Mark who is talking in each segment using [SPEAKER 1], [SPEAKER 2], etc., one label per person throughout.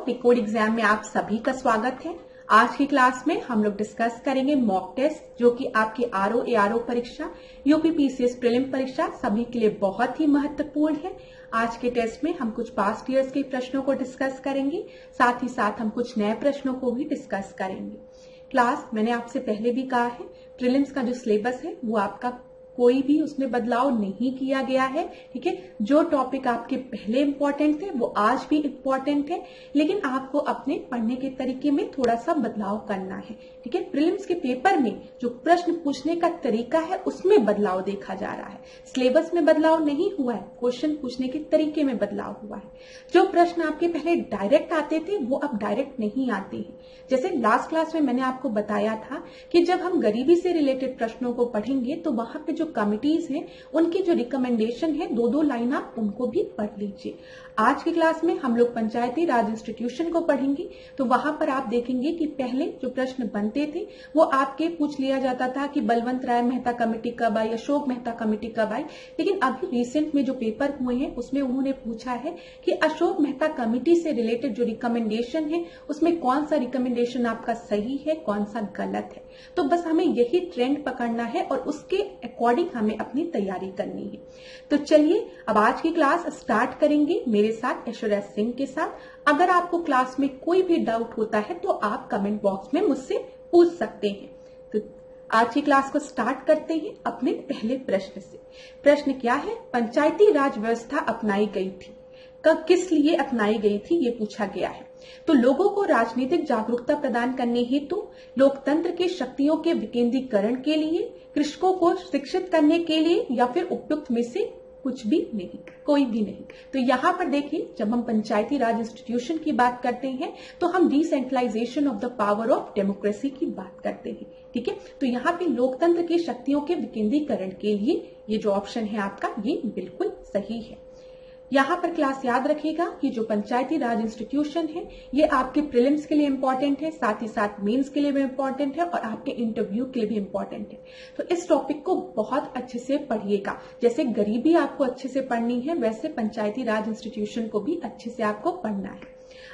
[SPEAKER 1] Record exam में आप सभी का स्वागत है। आज की क्लास में हम लोग डिस्कस करेंगे मॉक टेस्ट, जो कि आपकी आरओ एआरओ परीक्षा, यूपी पीसीएस प्रीलिम परीक्षा सभी के लिए बहुत ही महत्वपूर्ण है। आज के टेस्ट में हम कुछ पास्ट ईयर्स के प्रश्नों को डिस्कस करेंगे, साथ ही साथ हम कुछ नए प्रश्नों को भी डिस्कस करेंगे। क्लास मैंने आपसे पहले भी कहा है, प्रीलिम्स का जो सिलेबस है वो आपका कोई भी उसमें बदलाव नहीं किया गया है। ठीक है, जो टॉपिक आपके पहले इंपॉर्टेंट थे वो आज भी इंपॉर्टेंट है, लेकिन आपको अपने पढ़ने के तरीके में थोड़ा सा बदलाव करना है। ठीक है, प्रीलिम्स के पेपर में जो प्रश्न पूछने का तरीका है उसमें बदलाव देखा जा रहा है। सिलेबस में बदलाव नहीं हुआ है, क्वेश्चन पूछने के तरीके में बदलाव हुआ है। जो प्रश्न आपके पहले डायरेक्ट आते थे वो अब डायरेक्ट नहीं आते हैं। जैसे लास्ट क्लास में मैंने आपको बताया था कि जब हम गरीबी से रिलेटेड प्रश्नों को पढ़ेंगे तो वहां पे जो कमिटीज हैं उनकी जो रिकमेंडेशन है दो लाइन आप उनको भी पढ़ लीजिए। आज की क्लास में हम लोग पंचायती राज इंस्टीट्यूशन को पढ़ेंगे, तो वहां पर आप देखेंगे कि पहले जो प्रश्न बनते थे वो आपके पूछ लिया जाता था कि बलवंत राय मेहता कमेटी कब आई, अशोक मेहता कमेटी कब आई। लेकिन अभी रिसेंट में जो पेपर हुए हैं उसमें उन्होंने पूछा है कि अशोक मेहता कमेटी से रिलेटेड जो रिकमेंडेशन है उसमें कौन सा रिकमेंडेशन आपका सही है, कौन सा गलत है। तो बस हमें यही ट्रेंड पकड़ना है और उसके अकॉर्डिंग हमें अपनी तैयारी करनी है। तो चलिए अब आज की क्लास स्टार्ट करेंगे मेरे साथ, ऐश्वर्या सिंह के साथ। अगर आपको क्लास में कोई भी डाउट होता है तो आप कमेंट बॉक्स में मुझसे पूछ सकते हैं। तो आज की क्लास को स्टार्ट करते हैं अपने पहले प्रश्न से। प्रश्न क्या है? पंचायती राज व्यवस्था अपनाई गई थी, कब, किस लिए अपनाई गई थी, ये पूछा गया है। तो लोगों को राजनीतिक जागरूकता प्रदान करने हेतु, लोकतंत्र की शक्तियों के विकेंद्रीकरण के लिए, कृषकों को शिक्षित करने के लिए, या फिर उपयुक्त में से कुछ भी नहीं, कोई भी नहीं। तो यहाँ पर देखिए, जब हम पंचायती राज इंस्टीट्यूशन की बात करते हैं तो हम decentralisation of the power of democracy की बात करते हैं। ठीक है, तो यहाँ पे लोकतंत्र की शक्तियों के विकेंद्रीकरण के लिए ये जो ऑप्शन है आपका, ये बिल्कुल सही है। यहाँ पर क्लास याद रखिएगा कि जो पंचायती राज इंस्टीट्यूशन है ये आपके प्रीलिम्स के लिए इंपॉर्टेंट है, साथ ही साथ मेंस के लिए भी इंपॉर्टेंट है और आपके इंटरव्यू के लिए भी इंपॉर्टेंट है। तो इस टॉपिक को बहुत अच्छे से पढ़िएगा। जैसे गरीबी आपको अच्छे से पढ़नी है, वैसे पंचायती राज इंस्टीट्यूशन को भी अच्छे से आपको पढ़ना है।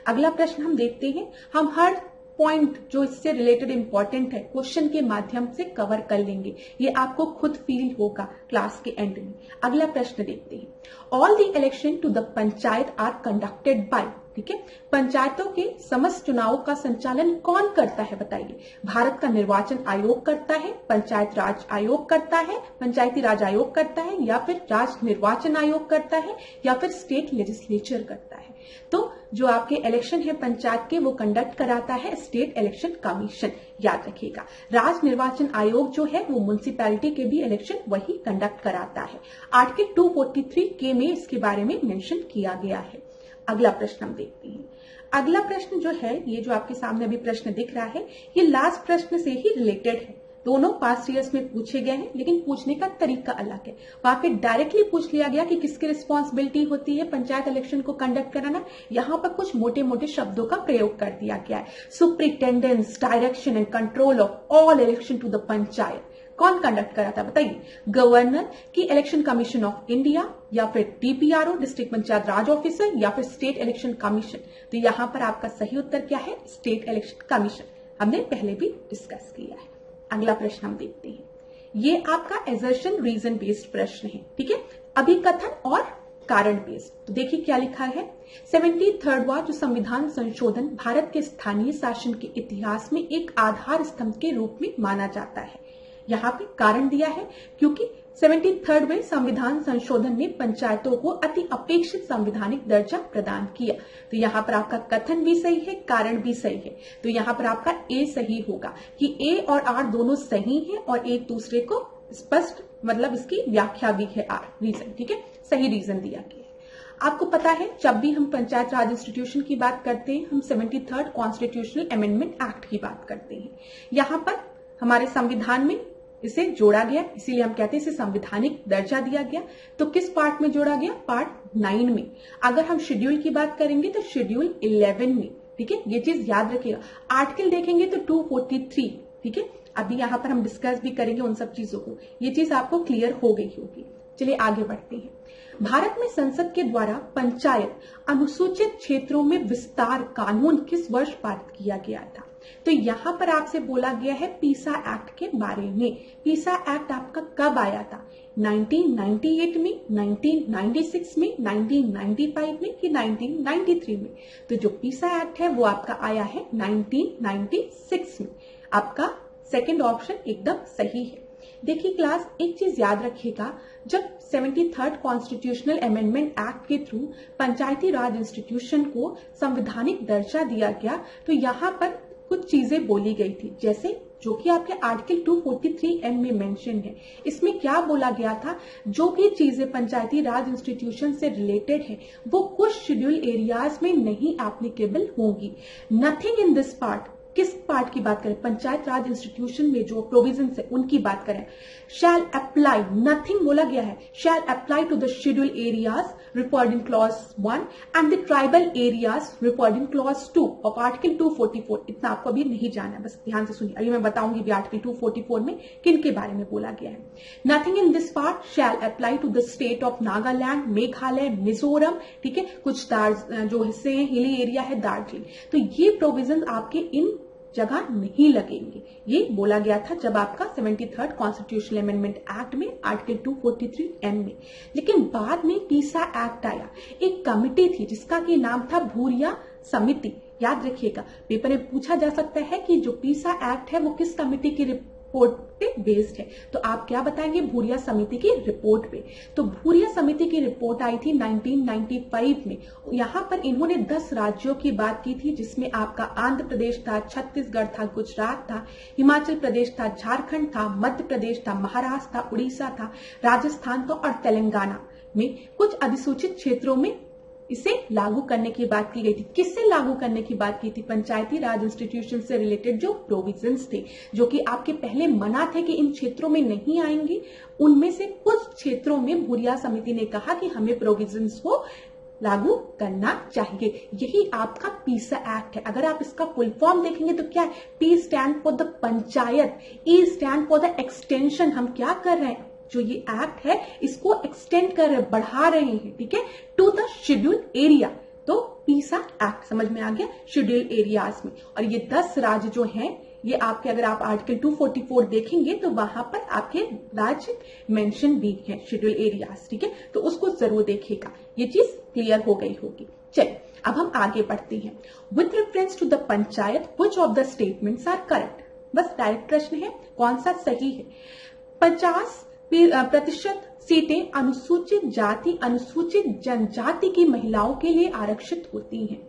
[SPEAKER 1] अगला प्रश्न हम देखते हैं। हम हर पॉइंट जो इससे रिलेटेड इंपॉर्टेंट है क्वेश्चन के माध्यम से कवर कर लेंगे, ये आपको खुद फील होगा क्लास के एंड में। अगला प्रश्न देखते हैं। All the election to the panchayat are conducted by, ठीक है, पंचायतों के समस्त चुनावों का संचालन कौन करता है बताइए? भारत का निर्वाचन आयोग करता है, पंचायत राज आयोग करता है, पंचायती राज आयोग करता है, या फिर राज्य निर्वाचन आयोग करता है, या फिर स्टेट लेजिस्लेचर करता है। तो जो आपके इलेक्शन है पंचायत के वो कंडक्ट कराता है स्टेट इलेक्शन कमीशन, याद रखिएगा। राज्य निर्वाचन आयोग जो है वो म्युनिसिपैलिटी के भी इलेक्शन वही कंडक्ट कराता है। आर्टिकल 243 के में इसके बारे में मेंशन किया गया है। अगला प्रश्न हम देखते हैं। अगला प्रश्न जो है, ये जो आपके सामने अभी प्रश्न दिख रहा है, ये लास्ट प्रश्न से ही रिलेटेड है। दोनों पास्ट ईयर्स में पूछे गए हैं, लेकिन पूछने का तरीका अलग है। वहां पे डायरेक्टली पूछ लिया गया कि किसकी रिस्पॉन्सिबिलिटी होती है पंचायत इलेक्शन को कंडक्ट कराना। यहाँ पर कुछ मोटे मोटे शब्दों का प्रयोग कर दिया गया है। Superintendence, direction and control of all election to the panchayat कौन कंडक्ट कराता है बताइए? गवर्नर की इलेक्शन कमीशन ऑफ इंडिया, या फिर डीपीआरओ डिस्ट्रिक्ट पंचायत राज ऑफिसर, या फिर स्टेट इलेक्शन कमीशन। तो यहाँ पर आपका सही उत्तर क्या है? State election commission. हमने पहले भी डिस्कस किया है। अगला प्रश्न हम देखते हैं। ये आपका एजर्शन रीजन बेस्ड प्रश्न है। ठीक है, अभिकथन और कारण बेस्ड। तो देखिए क्या लिखा है। 73वां जो संविधान संशोधन भारत के स्थानीय शासन के इतिहास में एक आधार स्तंभ के रूप में माना जाता है। यहाँ पे कारण दिया है क्योंकि 73वें संविधान संशोधन ने पंचायतों को अति अपेक्षित संवैधानिक दर्जा प्रदान किया। तो यहाँ पर आपका कथन भी सही है, कारण भी सही है। तो यहाँ पर आपका ए सही होगा कि ए और आर दोनों सही हैं और एक दूसरे को स्पष्ट, मतलब इसकी व्याख्या भी है आर रीजन। ठीक है, सही रीजन दिया गया है। आपको पता है जब भी हम पंचायत राज इंस्टीट्यूशन की बात करते हैं हम 73rd कॉन्स्टिट्यूशनल अमेंडमेंट एक्ट की बात करते हैं। यहाँ पर हमारे संविधान में इसे जोड़ा गया, इसीलिए हम कहते हैं इसे संवैधानिक दर्जा दिया गया। तो किस पार्ट में जोड़ा गया? पार्ट 9 में। अगर हम शेड्यूल की बात करेंगे तो शेड्यूल 11 में। ठीक है, ये चीज याद रखिएगा। आर्टिकल देखेंगे तो 243। ठीक है, अभी यहाँ पर हम डिस्कस भी करेंगे उन सब चीजों को, ये चीज आपको क्लियर हो गई होगी। चलिए आगे बढ़ते हैं। भारत में संसद के द्वारा पंचायत अनुसूचित क्षेत्रों में विस्तार कानून किस वर्ष पारित किया गया था? तो यहाँ पर आपसे बोला गया है पीसा एक्ट के बारे में। पीसा एक्ट आपका कब आया था? 1998 में, 1996 में, 1995 में कि 1993 में? तो जो पीसा एक्ट है वो आपका आया है 1996 में। आपका सेकंड ऑप्शन एकदम सही है। देखिए क्लास, एक चीज याद रखिएगा, जब 73rd कॉन्स्टिट्यूशनल अमेंडमेंट एक्ट के थ्रू पंचायती राज इंस्टीट्यूशन को संवैधानिक दर्जा दिया गया तो यहाँ पर कुछ चीजें बोली गई थी, जैसे जो कि आपके आर्टिकल 243M में मेंशन है। इसमें क्या बोला गया था, जो भी चीजें पंचायती राज इंस्टीट्यूशन से रिलेटेड है वो कुछ शेड्यूल एरियाज में नहीं एप्लीकेबल होंगी। नथिंग इन दिस पार्ट, किस पार्ट की बात करें? पंचायत राज इंस्टीट्यूशन में जो प्रोविजन है उनकी बात करें। शैल अप्लाई, नथिंग बोला गया है, shall apply to the schedule areas referred in clause 1 and the tribal areas referred in clause 2 of article 244। इतना आपको अभी नहीं जाना है, बस ध्यान से सुनिए। अभी मैं बताऊंगी भी आर्टिकल 244 में किन के बारे में बोला गया है। Nothing in this part shall apply to the state of Nagaland, Meghalaya, Mizoram, ठीक है। कुछ जो हिस्से हैं हिली एरिया है, दार्जिलिंग, तो ये प्रोविजन आपके इन जगह नहीं लगेंगे। ये बोला गया था जब आपका 73rd कॉन्स्टिट्यूशनल अमेंडमेंट एक्ट में आर्टिकल 243M में। लेकिन बाद में पीसा एक्ट आया, एक कमिटी थी जिसका की नाम था भूरिया समिति। याद रखिएगा, पेपर में पूछा जा सकता है कि जो पीसा एक्ट है वो किस कमिटी की रिपोर्ट पे बेस्ड है, तो आप क्या बताएंगे? भूरिया समिति की रिपोर्ट पे। तो भूरिया समिति की रिपोर्ट आई थी 1995 में। यहाँ पर इन्होंने 10 राज्यों की बात की थी, जिसमें आपका आंध्र प्रदेश था, छत्तीसगढ़ था, गुजरात था, हिमाचल प्रदेश था, झारखंड था, मध्य प्रदेश था, महाराष्ट्र था, उड़ीसा था, राजस्थान था और तेलंगाना में कुछ अधिसूचित क्षेत्रों में इसे लागू करने की बात की गई थी। किससे लागू करने की बात की थी? पंचायती राज इंस्टीट्यूशन से रिलेटेड जो प्रोविजंस थे, जो कि आपके पहले मना थे कि इन क्षेत्रों में नहीं आएंगे, उनमें से कुछ क्षेत्रों में भूरिया समिति ने कहा कि हमें प्रोविजंस को लागू करना चाहिए। यही आपका पीसा एक्ट है। अगर आप इसका फुल फॉर्म देखेंगे तो क्या है? P stand for the panchayat, E stand for the extension. हम क्या कर रहे हैं? जो ये एक्ट है इसको एक्सटेंड कर रहे, बढ़ा रहे हैं, ठीक है, टू द शेड्यूल एरिया। तो पीसा एक्ट समझ में आ गया, शेड्यूल एरियाज में। और ये 10 राज्य जो हैं ये आपके, अगर आप आर्टिकल 244 देखेंगे तो वहां पर आपके राज्य मेंशन भी है, शेड्यूल एरियाज, ठीक है। तो उसको जरूर देखिएगा, ये चीज क्लियर हो गई होगी। चलिए अब हम आगे बढ़ते हैं। With reference to the panchayat which of the statements are correct? बस डायरेक्ट प्रश्न है, कौन सा सही है? 50% सीटें अनुसूचित जाति, अनुसूचित जनजाति की महिलाओं के लिए आरक्षित होती हैं।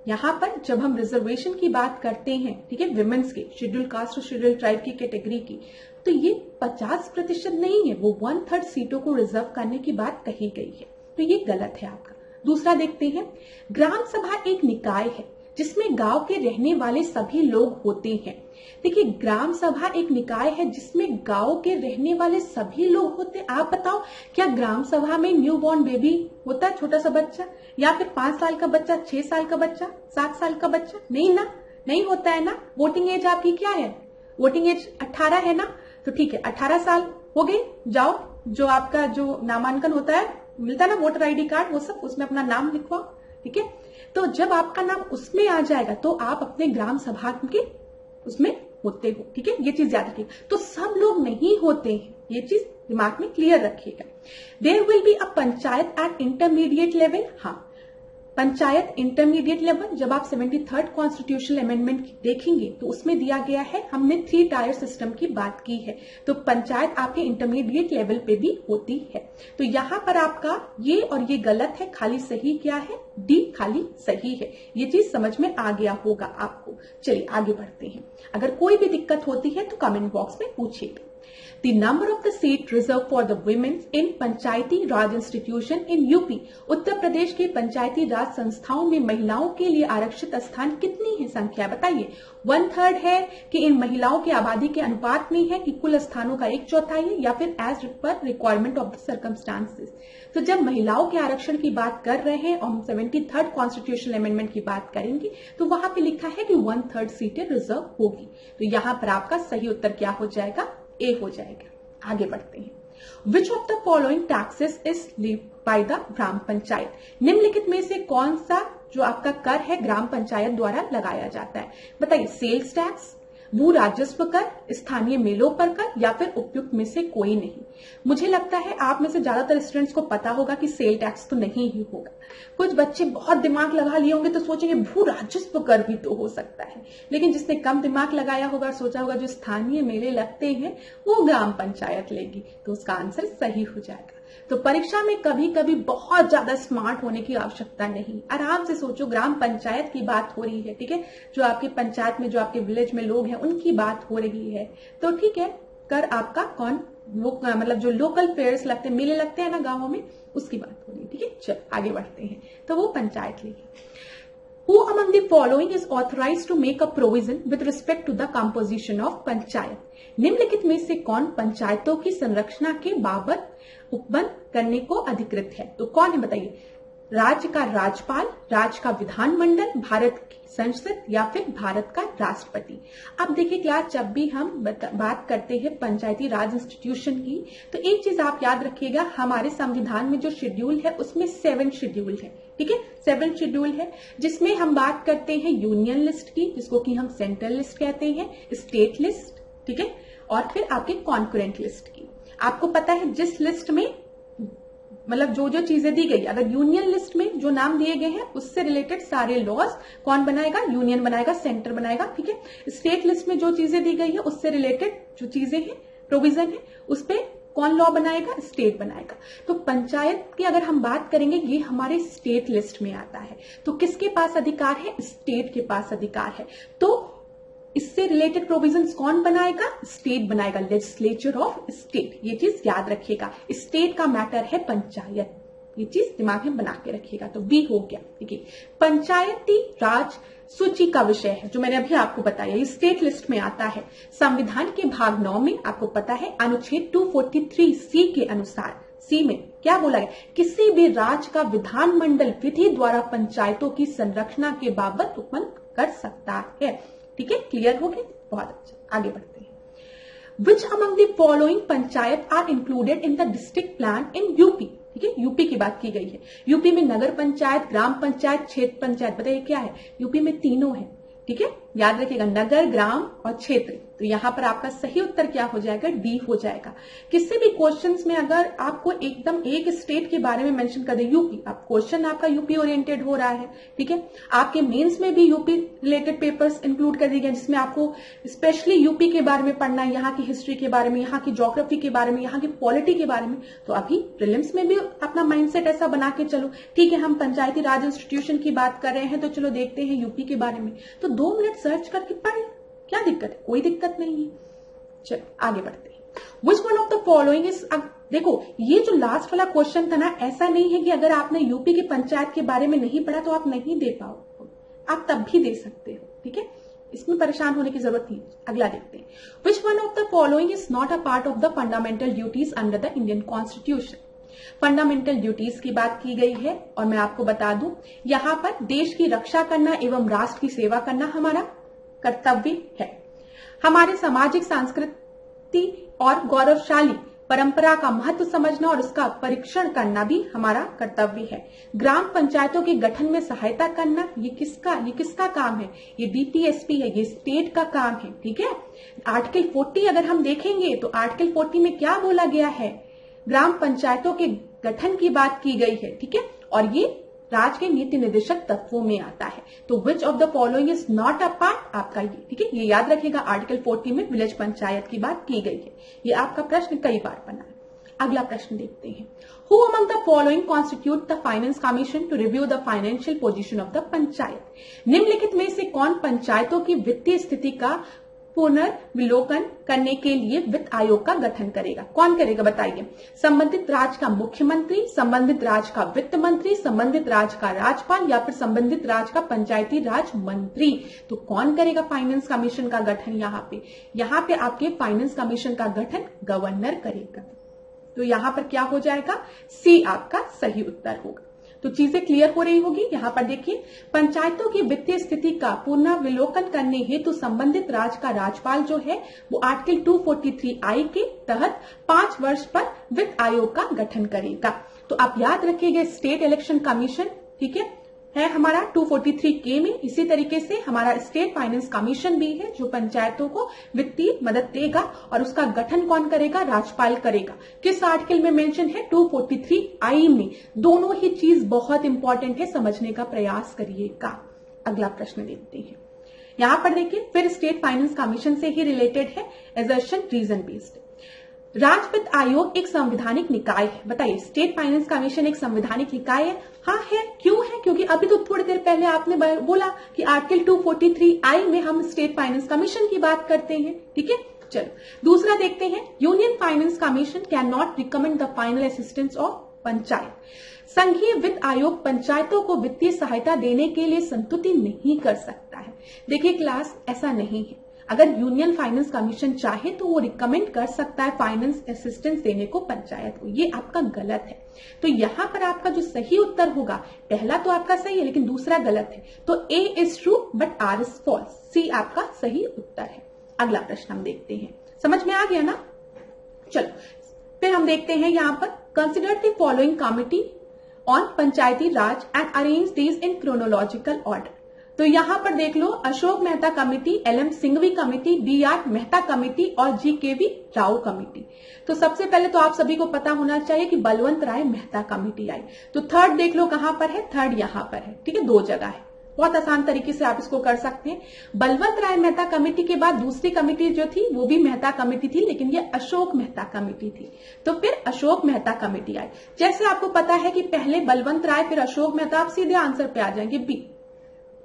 [SPEAKER 1] यहाँ पर जब हम रिजर्वेशन की बात करते हैं, ठीक है, विमेन्स के, शेड्यूल कास्ट और शेड्यूल ट्राइब की कैटेगरी की, तो ये 50% नहीं है, वो 1/3 सीटों को रिजर्व करने की बात कही गई है, तो ये गलत है आपका। दूसरा देखते हैं, ग्राम सभा एक निकाय है जिसमें गांव के रहने वाले सभी लोग होते हैं। देखिए, ग्राम सभा एक निकाय है जिसमें गांव के रहने वाले सभी लोग होते हैं। आप बताओ, क्या ग्राम सभा में न्यू बॉर्न बेबी होता है, छोटा सा बच्चा, या फिर 5 साल का बच्चा, 6 साल का बच्चा, 7 साल का बच्चा? नहीं ना, नहीं होता है ना। वोटिंग एज आपकी क्या है? वोटिंग एज 18 है ना। तो ठीक है, 18 साल हो गए, जाओ, जो आपका जो नामांकन होता है, मिलता है ना वोटर ID कार्ड, वो सब, उसमें अपना नाम लिखवाओ, ठीक है। तो जब आपका नाम उसमें आ जाएगा तो आप अपने ग्राम सभा के उसमें होते हो, ठीक है, ये चीज याद रखिएगा। तो सब लोग नहीं होते हैं, ये चीज दिमाग में क्लियर रखिएगा। There will be a panchayat at intermediate level. हाँ, पंचायत इंटरमीडिएट लेवल, जब आप 73rd कॉन्स्टिट्यूशनल अमेंडमेंट देखेंगे तो उसमें दिया गया है, हमने 3 टायर सिस्टम की बात की है, तो पंचायत आपके इंटरमीडिएट लेवल पे भी होती है। तो यहाँ पर आपका ये और ये गलत है, खाली सही क्या है? डी खाली सही है। ये चीज समझ में आ गया होगा आपको। चलिए आगे बढ़ते हैं। अगर कोई भी दिक्कत होती है तो कमेंट बॉक्स में पूछिएगा। The number of the seat reserved for the women in Panchayati Raj institution in UP, Uttar Pradesh के पंचायती राज संस्थाओं में महिलाओं के लिए आरक्षित स्थान कितनी है? संख्या बताइए। 1/3 है कि इन महिलाओं की आबादी के अनुपात में है कि कुल स्थानों का 1/4 है, या फिर as per requirement of the circumstances. तो जब महिलाओं के आरक्षण की बात कर रहे हैं और हम 73rd कॉन्स्टिट्यूशनल अमेंडमेंट की बात करेंगे तो वहां पे लिखा है कि 1/3 सीटें रिजर्व होगी। तो यहाँ पर आपका सही उत्तर क्या हो जाएगा? ए हो जाएगा। आगे बढ़ते हैं। Which of the following taxes is levied by the gram panchayat? निम्नलिखित में से कौन सा जो आपका कर है ग्राम पंचायत द्वारा लगाया जाता है? बताइए, सेल्स टैक्स, भू राजस्व कर, स्थानीय मेलों पर कर, या फिर उपयुक्त में से कोई नहीं। मुझे लगता है आप में से ज्यादातर स्टूडेंट्स को पता होगा कि सेल टैक्स तो नहीं ही होगा। कुछ बच्चे बहुत दिमाग लगा लिए होंगे तो सोचेंगे भू राजस्व कर भी तो हो सकता है, लेकिन जिसने कम दिमाग लगाया होगा और सोचा होगा जो स्थानीय मेले लगते हैं वो ग्राम पंचायत लेगी, तो उसका आंसर सही हो जाएगा। तो परीक्षा में कभी कभी बहुत ज्यादा स्मार्ट होने की आवश्यकता नहीं, आराम से सोचो, ग्राम पंचायत की बात हो रही है, ठीक है, जो आपके पंचायत में जो आपके विलेज में लोग हैं उनकी बात हो रही है, तो ठीक है, कर आपका कौन वो मतलब जो लोकल फेयर्स लगते हैं, मेले लगते हैं ना गांवों में, उसकी बात हो रही है, ठीक है। चल आगे बढ़ते हैं, तो वो पंचायत लेगी। Who among the following is authorized to make a provision with respect to the composition of panchayat? निम्नलिखित में से कौन पंचायतों की संरचना के बाबत उपबंध करने को अधिकृत है? तो कौन है बताइए? राज्य का राज्यपाल, राज्य का विधानमंडल, भारत की संसद, या फिर भारत का राष्ट्रपति। अब देखिए क्लास, जब भी हम बात करते हैं पंचायती राज इंस्टीट्यूशन की, तो एक चीज आप याद रखिएगा, हमारे संविधान में जो शेड्यूल है उसमें 7 शेड्यूल है, ठीक है, 7 शेड्यूल है, जिसमें हम बात करते हैं यूनियन लिस्ट की, जिसको कि हम सेंट्रल लिस्ट कहते हैं, स्टेट लिस्ट, ठीक है, और फिर आपके कॉन्करेंट लिस्ट की। आपको पता है जिस लिस्ट में मतलब जो जो चीजें दी गई, अगर यूनियन लिस्ट में जो नाम दिए गए हैं उससे रिलेटेड सारे लॉज कौन बनाएगा? यूनियन बनाएगा, सेंटर बनाएगा, ठीक है। स्टेट लिस्ट में जो चीजें दी गई है उससे रिलेटेड जो चीजें हैं, प्रोविजन है, उस पर कौन लॉ बनाएगा? स्टेट बनाएगा। तो पंचायत की अगर हम बात करेंगे, ये हमारे स्टेट लिस्ट में आता है, तो किसके पास अधिकार है? स्टेट के पास अधिकार है। तो इससे रिलेटेड प्रोविजंस कौन बनाएगा? स्टेट बनाएगा, लेजिस्लेचर ऑफ स्टेट। ये चीज याद रखिएगा, स्टेट का मैटर है पंचायत, ये चीज दिमाग में बना के रखिएगा। तो बी हो गया, ठीक है। पंचायती राज सूची का विषय है जो मैंने अभी आपको बताया, ये स्टेट लिस्ट में आता है। संविधान के भाग 9 में आपको पता है अनुच्छेद 243C के अनुसार, सी में क्या बोला गया? किसी भी राज्य का विधानमंडल विधि द्वारा पंचायतों की संरचना के बाबत उपबंध कर सकता है, ठीक है। क्लियर हो गया? बहुत अच्छा, आगे बढ़ते हैं। Which among the following panchayat are included in the district plan in UP? ठीक है, यूपी की बात की गई है। यूपी में नगर पंचायत, ग्राम पंचायत, क्षेत्र पंचायत, बताइए क्या है? यूपी में तीनों है, ठीक है, याद रखिएगा, नगर, ग्राम और क्षेत्र। तो यहां पर आपका सही उत्तर क्या हो जाएगा? डी हो जाएगा। किसी भी क्वेश्चंस में अगर आपको एकदम एक स्टेट के बारे में मेंशन कर दे, यूपी, आप क्वेश्चन आपका यूपी ओरिएंटेड हो रहा है, ठीक है। आपके मेंस में भी यूपी रिलेटेड पेपर्स इंक्लूड कर दिए गए, जिसमें आपको स्पेशली यूपी के बारे में पढ़ना है, यहाँ की हिस्ट्री के बारे में, यहाँ की ज्योग्राफी के बारे में, यहाँ की पॉलिटी के बारे में। तो अभी प्रीलिम्स में भी अपना माइंडसेट ऐसा बना के चलो, ठीक है, हम पंचायती राज इंस्टीट्यूशन की बात कर रहे हैं, तो चलो देखते हैं यूपी के बारे में, तो 2 मिनट सर्च करके पढ़, क्या दिक्कत है? कोई दिक्कत नहीं है। चलो आगे बढ़ते हैं। Which one of the following is, अब देखो ये जो लास्ट वाला क्वेश्चन था ना, ऐसा नहीं है कि अगर आपने यूपी के पंचायत के बारे में नहीं पढ़ा तो आप नहीं दे पाओ, आप तब भी दे सकते हो, ठीक है, इसमें परेशान होने की जरूरत नहीं। अगला देखते हैं। Which one of the following is not a part of the fundamental duties under the Indian Constitution? Fundamental duties की बात की गई है, और मैं आपको बता दूं यहां पर देश की रक्षा करना एवं राष्ट्र की सेवा करना हमारा कर्तव्य है। हमारे सामाजिक, सांस्कृतिक और गौरवशाली परंपरा का महत्व समझना और उसका परीक्षण करना भी हमारा कर्तव्य है। ग्राम पंचायतों के गठन में सहायता करना, ये किसका काम है? ये डीपीएसपी है, ये स्टेट का काम है, ठीक है। आर्टिकल 40 अगर हम देखेंगे तो आर्टिकल 40 में क्या बोला गया है? ग्राम पंचायतों के गठन की बात की गई है, ठीक है, और ये राज्य के नीति निर्देशक तत्वों में आता है। तो विच of the following is not a part? आपका ये, ठीक है, ये याद रखिएगा, आर्टिकल 40 में विलेज पंचायत की बात की गई है। ये आपका प्रश्न कई बार बना है। अगला प्रश्न देखते हैं। Who among the following constitute the finance commission to review the financial position of the panchayat? निम्नलिखित में से कौन पंचायतों की वित्तीय स्थिति का पुनर्विलोकन करने के लिए वित्त आयोग का गठन करेगा? कौन करेगा बताइए? संबंधित राज्य का मुख्यमंत्री, संबंधित राज्य का वित्त मंत्री, संबंधित राज्य का राज्यपाल, या फिर संबंधित राज्य का पंचायती राज मंत्री? तो कौन करेगा फाइनेंस कमीशन का गठन? यहाँ पे आपके फाइनेंस कमीशन का गठन गवर्नर करेगा। तो यहां पर क्या हो जाएगा? सी आपका सही उत्तर होगा। तो चीजें क्लियर हो रही होगी। यहाँ पर देखिए, पंचायतों की वित्तीय स्थिति का पुनर्विलोकन करने हेतु संबंधित राज्य का राज्यपाल जो है वो आर्टिकल 243I के तहत 5 वर्ष पर वित्त आयोग का गठन करेगा। तो आप याद रखिएगा, स्टेट इलेक्शन कमीशन, ठीक है हमारा 243K में। इसी तरीके से हमारा स्टेट फाइनेंस कमीशन भी है जो पंचायतों को वित्तीय मदद देगा, और उसका गठन कौन करेगा? राज्यपाल करेगा। किस आर्टिकल में मेंशन है? 243I में। दोनों ही चीज बहुत इंपॉर्टेंट है, समझने का प्रयास करिएगा। अगला प्रश्न देखते हैं। यहां पर देखिए, फिर स्टेट फाइनेंस कमीशन से ही रिलेटेड है, एजर्शन रीजन बेस्ड। राज्य वित्त आयोग एक संवैधानिक निकाय है। बताइए, स्टेट फाइनेंस कमीशन एक संवैधानिक निकाय है? हाँ है। क्यों है? क्योंकि अभी तो थोड़ी देर पहले आपने बोला कि आर्टिकल 243I में हम स्टेट फाइनेंस कमीशन की बात करते हैं। ठीक है, चलो दूसरा देखते हैं। Union finance commission can not recommend the final assistance of panchayat. संघीय वित्त आयोग पंचायतों को वित्तीय सहायता देने के लिए संतुष्टि नहीं कर सकता है। देखिए क्लास, ऐसा नहीं है। अगर यूनियन फाइनेंस कमीशन चाहे तो वो रिकमेंड कर सकता है फाइनेंस असिस्टेंस देने को पंचायत को। ये आपका गलत है। तो यहां पर आपका जो सही उत्तर होगा, पहला तो आपका सही है लेकिन दूसरा गलत है। तो A is true but R is false. C आपका सही उत्तर है। अगला प्रश्न हम देखते हैं। समझ में आ गया ना? चलो फिर हम देखते हैं यहां पर, consider the following committee on panchayati raj and arrange these in chronological order. तो यहां पर देख लो, Ashok Mehta committee, LM Singhvi committee, DR Mehta committee और GKV राव कमेटी। तो सबसे पहले तो आप सभी को पता होना चाहिए कि बलवंत राय मेहता कमेटी आई। तो थर्ड देख लो कहां पर है, थर्ड यहां पर है। ठीक है, 2 जगह है। बहुत आसान तरीके से आप इसको कर सकते हैं। बलवंत राय मेहता कमेटी के बाद दूसरी कमेटी जो थी वो भी मेहता कमेटी थी, लेकिन ये अशोक मेहता कमेटी थी। तो फिर अशोक मेहता कमेटी आई। जैसे आपको पता है कि पहले बलवंत राय फिर अशोक मेहता, आप सीधे आंसर पे आ जाएंगे बी।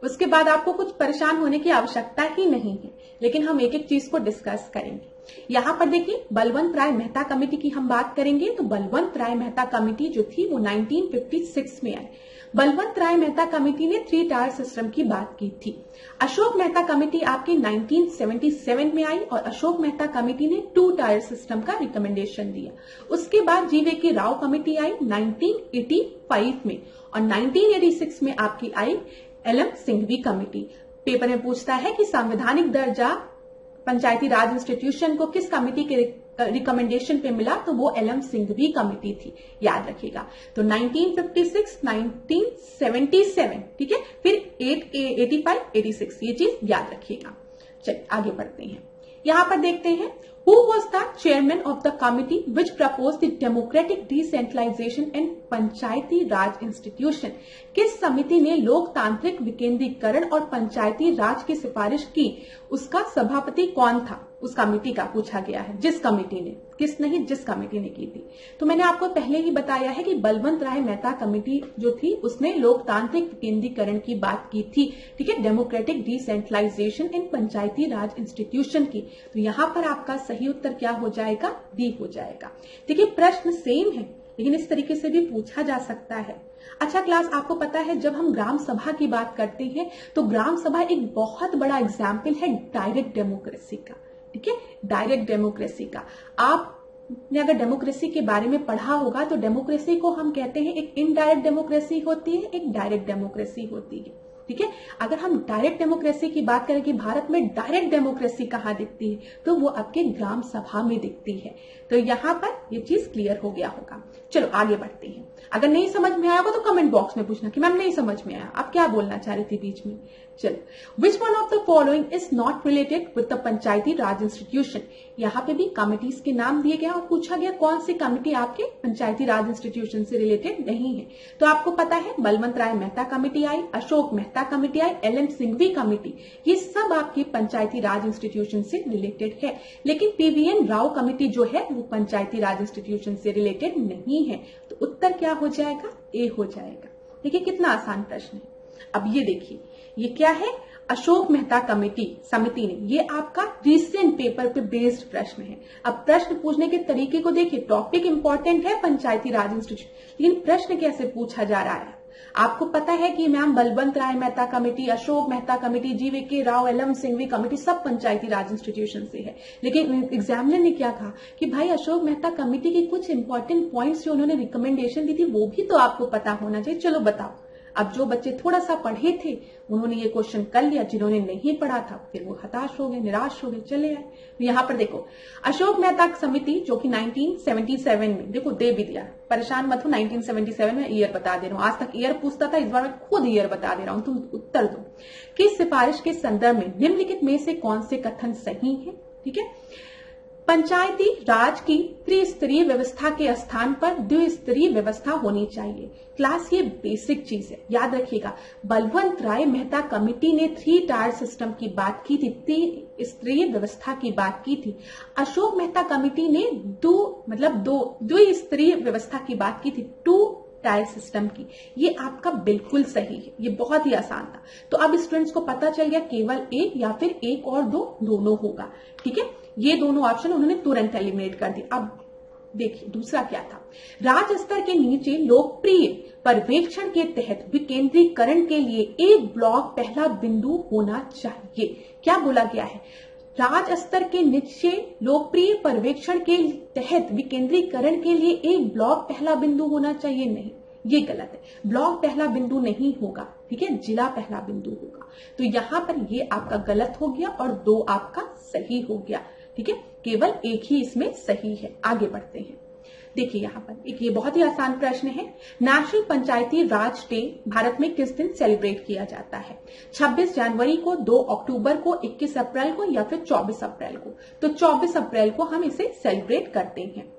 [SPEAKER 1] उसके बाद आपको कुछ परेशान होने की आवश्यकता ही नहीं है, लेकिन हम एक एक चीज को डिस्कस करेंगे। यहां पर देखिए, बलवंत राय मेहता कमेटी की हम बात करेंगे तो बलवंत राय मेहता कमेटी जो थी वो 1956 में आई। बलवंत राय मेहता कमेटी ने 3 टायर सिस्टम की बात की थी। अशोक मेहता कमेटी आपकी 1977 में आई और अशोक मेहता कमेटी ने 2 टायर सिस्टम का रिकमेंडेशन दिया। उसके बाद GVK राव कमेटी आई 1985 में, और 1986 में आपकी आई LM सिंघवी कमेटी। पेपर में पूछता है कि संवैधानिक दर्जा पंचायती राज इंस्टीट्यूशन को किस कमेटी के रिकमेंडेशन पे मिला, तो वो LM सिंघवी कमेटी थी, याद रखिएगा। तो 1956, 1977, ठीक है, फिर 85, 86, ये चीज याद रखिएगा। चलिए आगे बढ़ते हैं। यहां पर देखते हैं, Who was the chairman of the committee which proposed the democratic decentralization and Panchayati Raj institution? किस समिति ने लोकतांत्रिक विकेंद्रीकरण और पंचायती राज की सिफारिश की? उसका सभापति कौन था? उस कमेटी का पूछा गया है, जिस कमेटी ने, किस नहीं, जिस कमेटी ने की थी। तो मैंने आपको पहले ही बताया है कि बलवंत राय मेहता कमेटी जो थी उसने लोकतांत्रिक विकेंद्रीकरण की बात की थी। ठीक है, डेमोक्रेटिक डिसेंट्रलाइजेशन इन पंचायती राज इंस्टीट्यूशन की। तो यहां पर आपका सही उत्तर क्या हो जाएगा? डी हो जाएगा। देखिए प्रश्न सेम है लेकिन इस तरीके से भी पूछा जा सकता है। अच्छा क्लास, आपको पता है जब हम ग्राम सभा की बात करते हैं तो ग्राम सभा एक बहुत बड़ा एग्जाम्पल है डायरेक्ट डेमोक्रेसी का। ठीक है, डायरेक्ट डेमोक्रेसी का। आपने अगर डेमोक्रेसी के बारे में पढ़ा होगा तो डेमोक्रेसी को हम कहते हैं, एक इनडायरेक्ट डेमोक्रेसी होती है, एक डायरेक्ट डेमोक्रेसी होती है। ठीक है, अगर हम डायरेक्ट डेमोक्रेसी की बात करें कि भारत में डायरेक्ट डेमोक्रेसी कहाँ दिखती है, तो वो आपके ग्राम सभा में दिखती है। तो यहां पर ये चीज क्लियर हो गया होगा। चलो आगे बढ़ते हैं। अगर नहीं समझ में आया होगा तो कमेंट बॉक्स में पूछना कि मैम नहीं समझ में आया, आप क्या बोलना चाह रही थी बीच में। चलो, which one of the following is not related with the Panchayati Raj institution? यहाँ पे भी कमिटीज के नाम दिए गए और पूछा गया कौन सी कमिटी आपके पंचायती राज इंस्टीट्यूशन से रिलेटेड नहीं है। तो आपको पता है बलवंत राय मेहता कमेटी आई, अशोक मेहता कमेटी आई, LM सिंघवी कमेटी, ये सब आपकी पंचायती राज इंस्टीट्यूशन से रिलेटेड है। लेकिन PVN राव कमेटी जो है वो पंचायती राज इंस्टीट्यूशन से रिलेटेड नहीं है। तो उत्तर क्या हो जाएगा? ए हो जाएगा। देखिए कितना आसान प्रश्न है। अब ये देखिए, ये क्या है? अशोक मेहता कमेटी समिति ने, ये आपका रिसेंट पेपर पे बेस्ड प्रश्न है। अब प्रश्न पूछने के तरीके को देखिए, टॉपिक इंपॉर्टेंट है पंचायती राज इंस्टीट्यूशन, लेकिन प्रश्न कैसे पूछा जा रहा है आपको पता है कि ma'am Balwant Rai Mehta committee, Ashok Mehta committee, GVK Rao, LM Singhvi committee सब पंचायती राज इंस्टीट्यूशन से है। लेकिन एग्जामिनर ने क्या कहा कि भाई अशोक मेहता कमेटी के कुछ इंपॉर्टेंट पॉइंट्स जो उन्होंने रिकमेंडेशन दी थी वो भी तो आपको पता होना चाहिए। चलो बताओ। अब जो बच्चे थोड़ा सा पढ़े थे उन्होंने ये क्वेश्चन कर लिया, जिन्होंने नहीं पढ़ा था फिर वो हताश हो गए, निराश हो गए, चले आए। यहाँ पर देखो अशोक मेहता समिति जो कि 1977 में, देखो दे भी दिया, परेशान मत हो, 1977 में ईयर बता दे रहा हूं। आज तक ईयर पूछता था, इस बार मैं खुद ईयर बता दे रहा हूं, तुम उत्तर दो कि सिफारिश के संदर्भ में निम्नलिखित में से कौन से कथन सही है। ठीक है, पंचायती राज की त्रिस्तरीय व्यवस्था के स्थान पर द्विस्तरीय व्यवस्था होनी चाहिए। क्लास ये बेसिक चीज है, याद रखिएगा। बलवंत राय मेहता कमेटी ने 3 टायर सिस्टम की बात की थी, त्रिस्तरीय व्यवस्था की बात की थी। अशोक मेहता कमेटी ने द्विस्तरीय व्यवस्था की बात की थी, 2 टायर सिस्टम की। ये आपका बिल्कुल सही है, ये बहुत ही आसान था। तो अब स्टूडेंट्स को पता चल गया केवल एक या फिर 1 और 2 दोनों होगा। ठीक है, ये दोनों ऑप्शन उन्होंने तुरंत एलिमिनेट कर दिए। अब देखिए दूसरा क्या था, राज्य स्तर के नीचे लोकप्रिय पर्यवेक्षण के तहत विकेंद्रीकरण के लिए एक ब्लॉक पहला बिंदु होना चाहिए। क्या बोला गया है, राज्य स्तर के नीचे लोकप्रिय पर्यवेक्षण के तहत विकेंद्रीकरण के लिए एक ब्लॉक पहला बिंदु होना चाहिए। नहीं, ये गलत है, ब्लॉक पहला बिंदु नहीं होगा। ठीक है, जिला पहला बिंदु होगा। तो यहां पर ये आपका गलत हो गया और 2 आपका सही हो गया। ठीक है, केवल एक ही इसमें सही है। आगे बढ़ते हैं। देखिए यहाँ पर एक ये बहुत ही आसान प्रश्न है, नेशनल पंचायती राज डे भारत में किस दिन सेलिब्रेट किया जाता है? 26 जनवरी को, 2 अक्टूबर को, 21 अप्रैल को या फिर 24 अप्रैल को? तो 24 अप्रैल को हम इसे सेलिब्रेट करते हैं।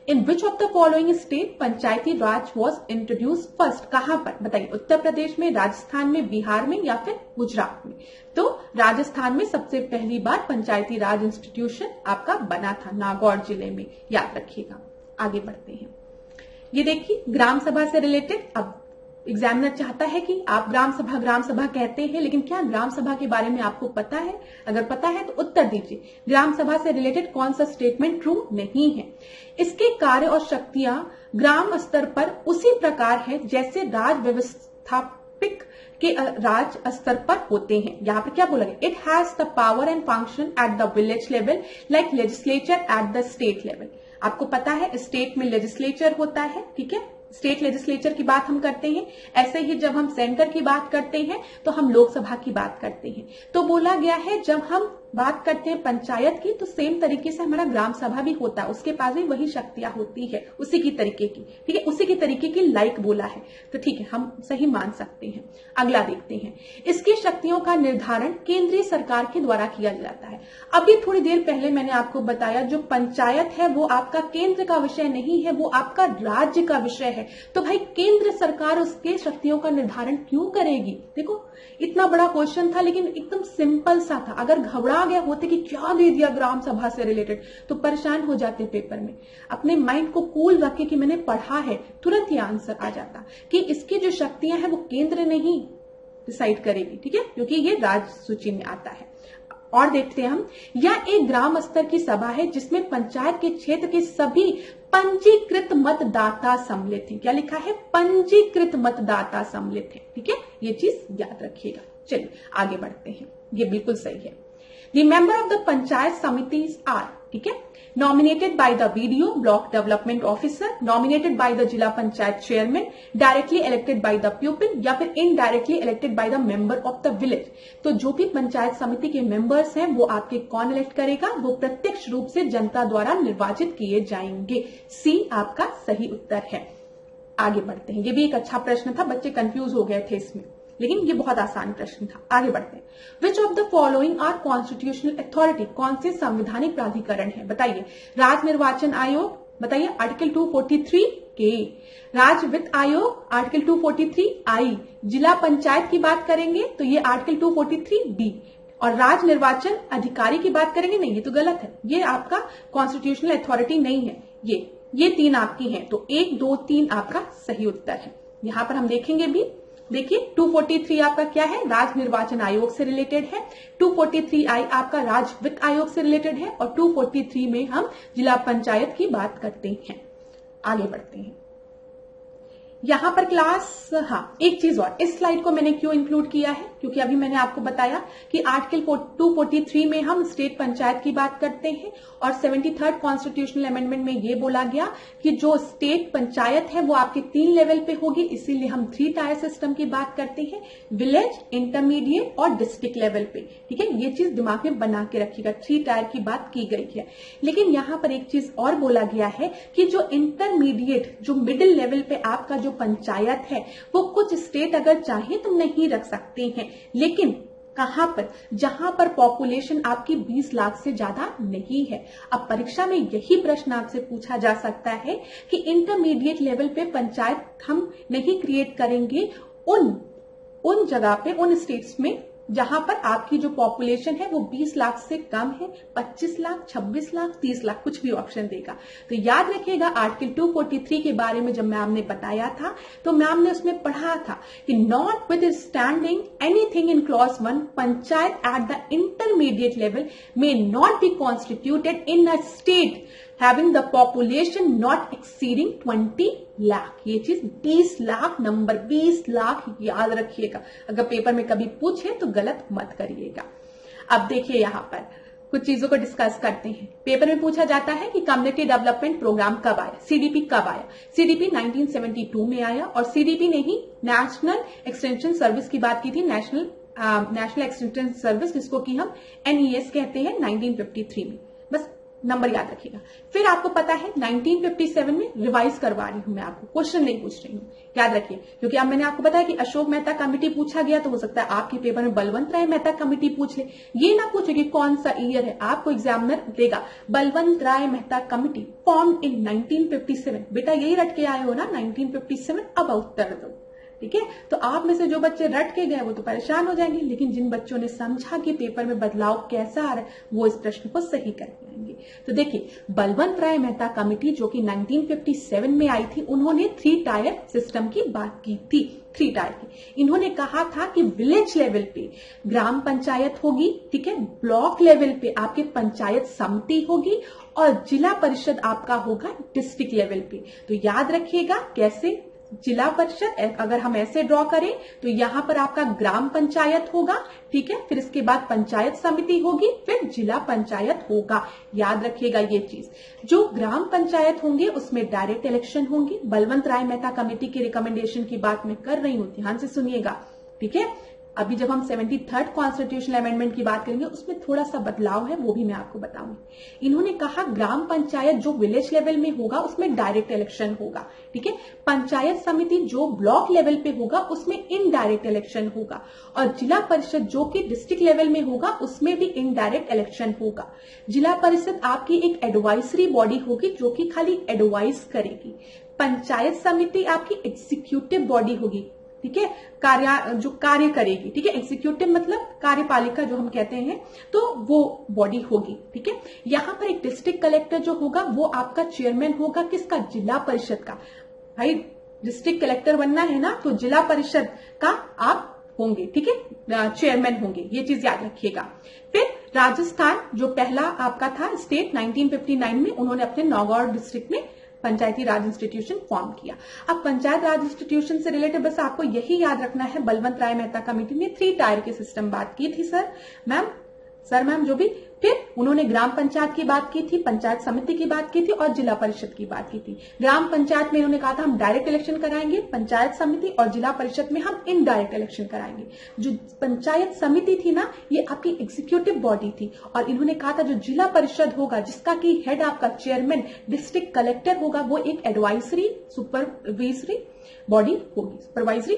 [SPEAKER 1] In which of the following state panchayati raj was introduce first? कहां पर बताइए, उत्तर प्रदेश में, राजस्थान में, बिहार में या फिर गुजरात में? तो राजस्थान में सबसे पहली बार पंचायती राज इंस्टीट्यूशन आपका बना था, नागौर जिले में, याद रखिएगा। आगे बढ़ते हैं। ये देखिए ग्राम सभा से रिलेटेड, अब एग्जामिनर चाहता है कि आप ग्राम सभा कहते हैं, लेकिन क्या ग्राम सभा के बारे में आपको पता है? अगर पता है तो उत्तर दीजिए। ग्राम सभा से रिलेटेड कौन सा स्टेटमेंट ट्रू नहीं है? इसके कार्य और शक्तियां ग्राम स्तर पर उसी प्रकार है जैसे राज व्यवस्थापिक के राज स्तर पर होते हैं। यहाँ पर क्या बोला गया, it has the power and function at the village level like legislature at the state level. आपको पता है स्टेट में लेजिस्लेचर होता है। ठीक है, स्टेट लेजिस्लेचर की बात हम करते हैं, ऐसे ही जब हम सेंटर की बात करते हैं तो हम लोकसभा की बात करते हैं। तो बोला गया है जब हम बात करते हैं पंचायत की तो सेम तरीके से हमारा ग्राम सभा भी होता है, उसके पास भी वही शक्तियां होती है, उसी की तरीके की। ठीक है, उसी की तरीके की लाइक बोला है, तो ठीक है हम सही मान सकते हैं। अगला देखते हैं, इसकी शक्तियों का निर्धारण केंद्रीय सरकार के द्वारा किया जाता है। अभी थोड़ी देर पहले मैंने आपको बताया जो पंचायत है वो आपका केंद्र का विषय नहीं है, वो आपका राज्य का विषय है। तो भाई केंद्र सरकार उसके शक्तियों का निर्धारण क्यों करेगी? देखो इतना बड़ा क्वेश्चन था लेकिन एकदम सिंपल सा था। अगर घबरा गया होते कि क्या दे दिया ग्राम सभा से रिलेटेड तो परेशान हो जाते पेपर में। अपने माइंड को कूल रखे कि मैंने पढ़ा है, तुरंत ही आंसर आ जाता कि इसकी जो शक्तियां हैं वो केंद्र नहीं डिसाइड करेगी। ठीक है, क्योंकि ये राज्य सूची में आता है। और देखते हैं हम, यह एक ग्राम स्तर की सभा है जिसमें पंचायत के क्षेत्र के सभी पंजीकृत मतदाता सम्मिलित हैं। क्या लिखा है? पंजीकृत मतदाता सम्मिलित हैं। ठीक है, ये चीज याद रखिएगा। चलिए आगे बढ़ते हैं, ये बिल्कुल सही है। The member of the panchayat samitis are, ठीक है, nominated by the BDO block development officer, nominated by the zila panchayat chairman, directly elected by the people या फिर indirectly elected by the member of the village. तो जो भी पंचायत समिति के मेंबर्स हैं वो आपके कौन इलेक्ट करेगा? वो प्रत्यक्ष रूप से जनता द्वारा निर्वाचित किए जाएंगे। सी आपका सही उत्तर है। आगे बढ़ते हैं, ये भी एक अच्छा प्रश्न था, बच्चे कंफ्यूज हो गए थे इसमें, लेकिन ये बहुत आसान प्रश्न था। आगे बढ़ते हैं, which of the following are constitutional authority? कौन से संवैधानिक प्राधिकरण है? बताइए, राज्य निर्वाचन आयोग, बताइए आर्टिकल 243 के, राज्य वित्त आयोग आर्टिकल 243 आई, जिला पंचायत की बात करेंगे तो ये आर्टिकल 243 बी, और राज्य निर्वाचन अधिकारी की बात करेंगे नहीं, ये तो गलत है, ये आपका कॉन्स्टिट्यूशनल अथॉरिटी नहीं है। ये 3 आपकी हैं, तो 1, 2, 3 आपका सही उत्तर है। यहां पर हम देखेंगे भी, देखिए 243 आपका क्या है? राज्य निर्वाचन आयोग से रिलेटेड है। 243I आपका राज्य वित्त आयोग से रिलेटेड है और 243 में हम जिला पंचायत की बात करते हैं। आगे बढ़ते हैं, यहाँ पर क्लास, हाँ एक चीज और, इस स्लाइड को मैंने क्यों इंक्लूड किया है, क्योंकि अभी मैंने आपको बताया कि आर्टिकल 243 में हम स्टेट पंचायत की बात करते हैं और 73rd कॉन्स्टिट्यूशनल अमेंडमेंट में ये बोला गया कि जो स्टेट पंचायत है वो आपके 3 लेवल पे होगी, इसीलिए हम 3 टायर सिस्टम की बात करते हैं, विलेज, इंटरमीडिएट और डिस्ट्रिक्ट लेवल पे। ठीक है, ये चीज दिमाग में बना के रखिएगा, 3 टायर की बात की गई है। लेकिन यहाँ पर एक चीज और बोला गया है कि जो इंटरमीडिएट, जो मिडिल लेवल पे आपका जो पंचायत है, वो कुछ स्टेट अगर चाहे तो नहीं रख सकते हैं, लेकिन कहां पर, जहां पर पॉपुलेशन आपकी 20 लाख से ज्यादा नहीं है। अब परीक्षा में यही प्रश्न आपसे पूछा जा सकता है कि इंटरमीडिएट लेवल पे पंचायत हम नहीं क्रिएट करेंगे उन जगह पे, उन स्टेट्स में जहां पर आपकी जो पॉपुलेशन है वो 20 लाख से कम है, 25 लाख, 26 लाख, 30 लाख, कुछ भी ऑप्शन देगा। तो याद रखिएगा आर्टिकल 243 के बारे में जब मैम ने बताया था तो मैम ने उसमें पढ़ा था कि not with standing anything in clause 1, panchayat at the intermediate level may not be constituted in a state having the population not exceeding 20 lakh. ये चीज 20 लाख, नंबर 20 लाख याद रखिएगा, अगर पेपर में कभी पूछे तो गलत मत करिएगा। अब देखिए यहाँ पर कुछ चीजों को डिस्कस करते हैं। पेपर में पूछा जाता है कि कम्युनिटी डेवलपमेंट प्रोग्राम कब आया, सीडीपी कब आया। सीडीपी 1972 में आया और सीडीपी ने ही नेशनल एक्सटेंशन सर्विस की बात की थी, नेशनल एक्सटेंशन सर्विस, जिसको कि हम NES कहते हैं, 1953 में। बस नंबर याद रखिएगा। फिर आपको पता है 1957 में रिवाइज करवा रही हूं मैं आपको, क्वेश्चन नहीं पूछ रही हूं, याद रखिए, क्योंकि अब मैंने आपको बताया कि अशोक मेहता कमेटी पूछा गया तो हो सकता है आपके पेपर में बलवंत राय मेहता कमेटी पूछ ले। ये ना पूछे कि कौन सा ईयर है, आपको एग्जामिनर देगा Balwant Rai Mehta committee form in 1957। बेटा यही रट के आए हो ना 1957, अब उत्तर दो। ठीक है, तो आप में से जो बच्चे रट के गए वो तो परेशान हो जाएंगे, लेकिन जिन बच्चों ने समझा कि पेपर में बदलाव कैसा आ रहा है वो इस प्रश्न को सही कर पाएंगे। तो देखिए, बलवंत राय मेहता कमेटी जो कि 1957 में आई थी, उन्होंने 3 टायर सिस्टम की बात की थी, 3 टायर की। इन्होंने कहा था कि विलेज लेवल पे ग्राम पंचायत होगी, ठीक है, ब्लॉक लेवल पे आपके पंचायत समिति होगी और जिला परिषद आपका होगा डिस्ट्रिक्ट लेवल पे। तो याद रखिएगा कैसे, जिला परिषद अगर हम ऐसे ड्रॉ करें तो यहां पर आपका ग्राम पंचायत होगा, ठीक है, फिर इसके बाद पंचायत समिति होगी, फिर जिला पंचायत होगा। याद रखिएगा ये चीज, जो ग्राम पंचायत होंगे उसमें डायरेक्ट इलेक्शन होंगी। बलवंत राय मेहता कमेटी के रिकमेंडेशन की बात मैं कर रही हूं, ध्यान से सुनिएगा, ठीक है। अभी जब हम 73rd कॉन्स्टिट्यूशनल अमेंडमेंट की बात करेंगे उसमें थोड़ा सा बदलाव है, वो भी मैं आपको बताऊंगी। इन्होंने कहा ग्राम पंचायत जो विलेज लेवल में होगा उसमें डायरेक्ट इलेक्शन होगा, ठीक है। पंचायत समिति जो ब्लॉक लेवल पे होगा उसमें इनडायरेक्ट इलेक्शन होगा और जिला परिषद जो कि डिस्ट्रिक्ट लेवल में होगा उसमें भी इनडायरेक्ट इलेक्शन होगा। जिला परिषद आपकी एक एडवाइजरी बॉडी होगी जो कि खाली एडवाइस करेगी। पंचायत समिति आपकी एग्जीक्यूटिव बॉडी होगी, ठीक है, कार्य करेगी, ठीक है। एग्जीक्यूटिव मतलब कार्यपालिका जो हम कहते हैं, तो वो बॉडी होगी, ठीक है। यहां पर एक डिस्ट्रिक्ट कलेक्टर जो होगा वो आपका चेयरमैन होगा, किसका, जिला परिषद का। भाई डिस्ट्रिक्ट कलेक्टर बनना है ना, तो जिला परिषद का आप होंगे, ठीक है, चेयरमैन होंगे, ये चीज याद रखिएगा। फिर राजस्थान जो पहला आपका था स्टेट 1959 में, उन्होंने अपने नौगढ़ डिस्ट्रिक्ट में पंचायती राज इंस्टीट्यूशन फॉर्म किया। अब पंचायत राज इंस्टीट्यूशन से रिलेटेड बस आपको यही याद रखना है, बलवंत राय मेहता कमेटी ने 3 टायर के सिस्टम बात की थी सर मैम जो भी। फिर उन्होंने ग्राम पंचायत की बात की थी, पंचायत समिति की बात की थी और जिला परिषद की बात की थी। ग्राम पंचायत में इन्होंने कहा था हम डायरेक्ट इलेक्शन कराएंगे, पंचायत समिति और जिला परिषद में हम इनडायरेक्ट इलेक्शन कराएंगे। जो पंचायत समिति थी ना, ये आपकी एग्जीक्यूटिव बॉडी थी और इन्होंने कहा था जो जिला परिषद होगा जिसका की हेड आपका चेयरमैन डिस्ट्रिक्ट कलेक्टर होगा, वो एक एडवाइजरी सुपरवाइजरी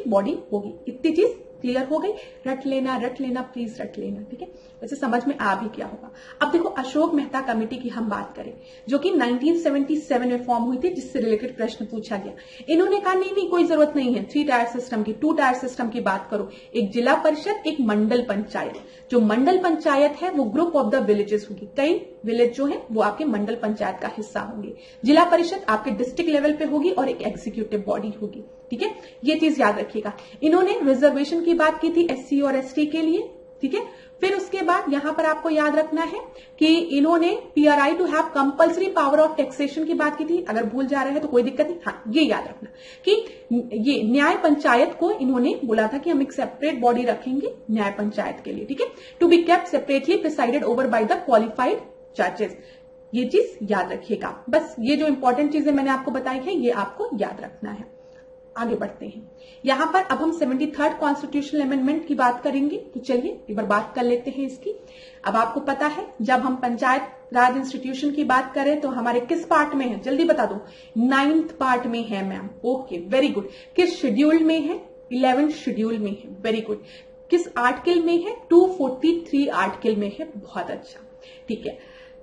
[SPEAKER 1] बॉडी होगी। इतनी चीज क्लियर हो गई, रट लेना प्लीज रट लेना, ठीक है, वैसे समझ में आ भी क्या होगा। अब देखो अशोक मेहता कमेटी की हम बात करें जो कि 1977 में फॉर्म हुई थी, जिससे रिलेटेड प्रश्न पूछा गया। इन्होंने कहा नहीं कोई जरूरत नहीं है 3 टायर सिस्टम की, 2 टायर सिस्टम की बात करो, एक जिला परिषद एक मंडल पंचायत। जो मंडल पंचायत है वो ग्रुप ऑफ द विलेजेस होगी, कई विलेज जो है वो आपके मंडल पंचायत का हिस्सा होंगे। जिला परिषद आपके डिस्ट्रिक्ट लेवल पे होगी और एक एग्जीक्यूटिव बॉडी होगी, ठीक है, ये चीज याद रखिएगा। इन्होंने रिजर्वेशन की बात की थी SC और ST के लिए, ठीक है। फिर उसके बाद यहां पर आपको याद रखना है कि इन्होंने PRI to have compulsory power of taxation की बात की थी। अगर भूल जा रहे हैं तो कोई दिक्कत नहीं, हाँ ये याद रखना कि ये न्याय पंचायत को इन्होंने बोला था कि हम एक सेपरेट बॉडी रखेंगे न्याय पंचायत के लिए, ठीक है, to be kept separately presided over by the qualified जजेस। ये चीज याद रखिएगा। बस ये जो इंपॉर्टेंट चीजें मैंने आपको बताई है ये आपको याद रखना है। आगे बढ़ते हैं। यहां पर अब हम 73rd कॉन्स्टिट्यूशनल अमेंडमेंट की बात करेंगे, तो चलिए एक बार बात कर लेते हैं इसकी। अब आपको पता है जब हम पंचायत राज इंस्टीट्यूशन की बात करें तो हमारे किस पार्ट में है, जल्दी बता दो। 9th पार्ट में है मैम, ओके वेरी गुड। किस शेड्यूल में है, 11th शेड्यूल में है, वेरी गुड। किस आर्टिकल में है, 243 आर्टिकल में है, बहुत अच्छा, ठीक है।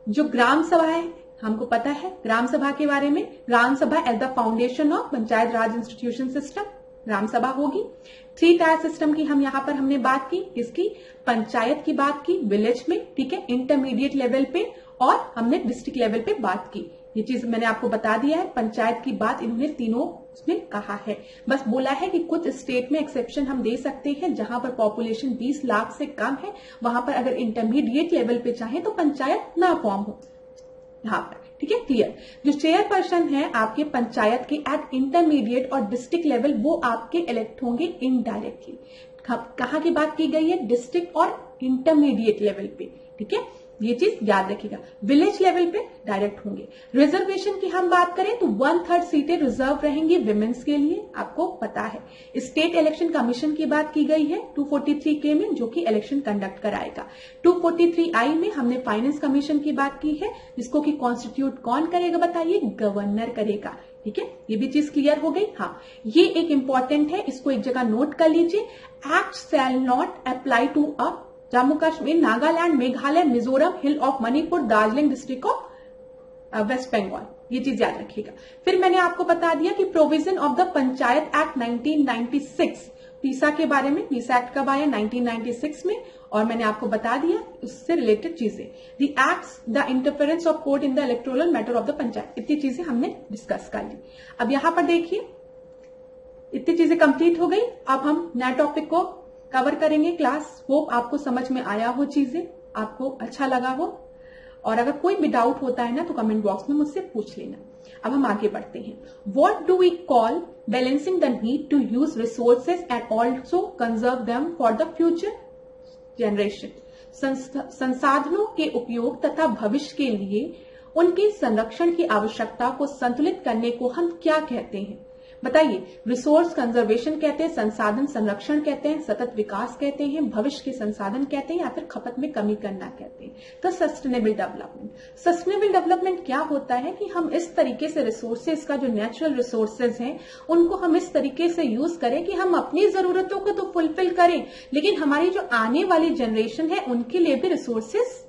[SPEAKER 1] जो ग्राम सभा है, हमको पता है ग्राम सभा के बारे में, gram sabha as the foundation of panchayat raj institution system, gram sabha होगी। 3 टायर सिस्टम की हम यहां पर हमने बात की, इसकी पंचायत की बात की विलेज में, ठीक है, इंटरमीडिएट लेवल पे, और हमने डिस्ट्रिक्ट लेवल पे बात की। ये चीज मैंने आपको बता दिया है, पंचायत की बात इन्होंने तीनों उसमें कहा है। बस बोला है कि कुछ स्टेट में एक्सेप्शन हम दे सकते हैं जहां पर पॉपुलेशन 20 लाख से कम है, वहां पर अगर इंटरमीडिएट लेवल पे चाहे तो पंचायत ना फॉर्म हो यहां पर, ठीक है, क्लियर। जो चेयरपर्सन है आपके पंचायत के एट इंटरमीडिएट और डिस्ट्रिक्ट लेवल, वो आपके इलेक्ट होंगे इनडायरेक्टली। कहां की बात की गई है, डिस्ट्रिक्ट और इंटरमीडिएट लेवल पे, ठीक है, ये चीज याद रखिएगा। विलेज लेवल पे डायरेक्ट होंगे। रिजर्वेशन की हम बात करें तो 1/3 सीटें रिजर्व रहेंगी विमेन्स के लिए, आपको पता है। स्टेट इलेक्शन कमीशन की बात की गई है 243K में, जो कि इलेक्शन कंडक्ट कराएगा। 243I में हमने फाइनेंस कमीशन की बात की है, जिसको कि कॉन्स्टिट्यूट कौन करेगा बताइए, गवर्नर करेगा, ठीक है, ये भी चीज क्लियर हो गई। हाँ, ये एक इंपॉर्टेंट है, इसको एक जगह नोट कर लीजिए। Act shall not apply to a Jammu Kashmir, Nagaland, Meghalaya, Mizoram, hill of Manipur, Darjeeling district of West Bengal, ये चीज याद रखिएगा। फिर मैंने आपको बता दिया कि provision of the panchayat act 1996, पीसा के बारे में, पीसा एक्ट कब आया, 1996 में, और मैंने आपको बता दिया उससे रिलेटेड चीजें। The acts, the interference of court in the electoral matter of the panchayat, इतनी चीजें हमने डिस्कस कर ली। अब यहां पर देखिए इतनी चीजें कंप्लीट हो गई। अब हम नए टॉपिक को कवर करेंगे क्लास। होप आपको समझ में आया हो, चीजें आपको अच्छा लगा हो, और अगर कोई भी डाउट होता है ना तो कमेंट बॉक्स में मुझसे पूछ लेना। अब हम आगे बढ़ते हैं। What do we call balancing the need to use resources and also conserve them for the future generation. संसाधनों के उपयोग तथा भविष्य के लिए उनके संरक्षण की आवश्यकता को संतुलित करने को हम क्या कहते हैं बताइए। रिसोर्स कंजर्वेशन कहते हैं, संसाधन संरक्षण कहते हैं, सतत विकास कहते हैं, भविष्य के संसाधन कहते हैं, या फिर खपत में कमी करना कहते हैं। तो सस्टेनेबल डेवलपमेंट, सस्टेनेबल डेवलपमेंट क्या होता है कि हम इस तरीके से रिसोर्सेज का, जो नेचुरल रिसोर्सेज हैं, उनको हम इस तरीके से यूज करें कि हम अपनी जरूरतों को तो फुलफिल करें, लेकिन हमारी जो आने वाली जनरेशन है उनके लिए भी रिसोर्सेज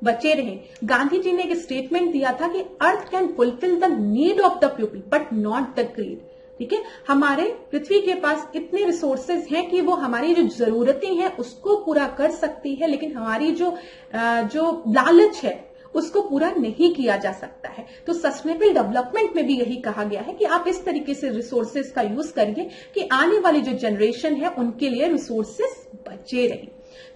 [SPEAKER 1] बचे रहे। गांधी जी ने एक स्टेटमेंट दिया था कि earth can fulfil the need of the people but not the greed, ठीक है। हमारे पृथ्वी के पास इतने रिसोर्सेज हैं कि वो हमारी जो जरूरतें हैं उसको पूरा कर सकती है, लेकिन हमारी जो लालच है उसको पूरा नहीं किया जा सकता है। तो सस्टेनेबल डेवलपमेंट में भी यही कहा गया है कि आप इस तरीके से रिसोर्सेज का यूज करिए कि आने वाली जो जनरेशन है उनके लिए रिसोर्सेज बचे रहे।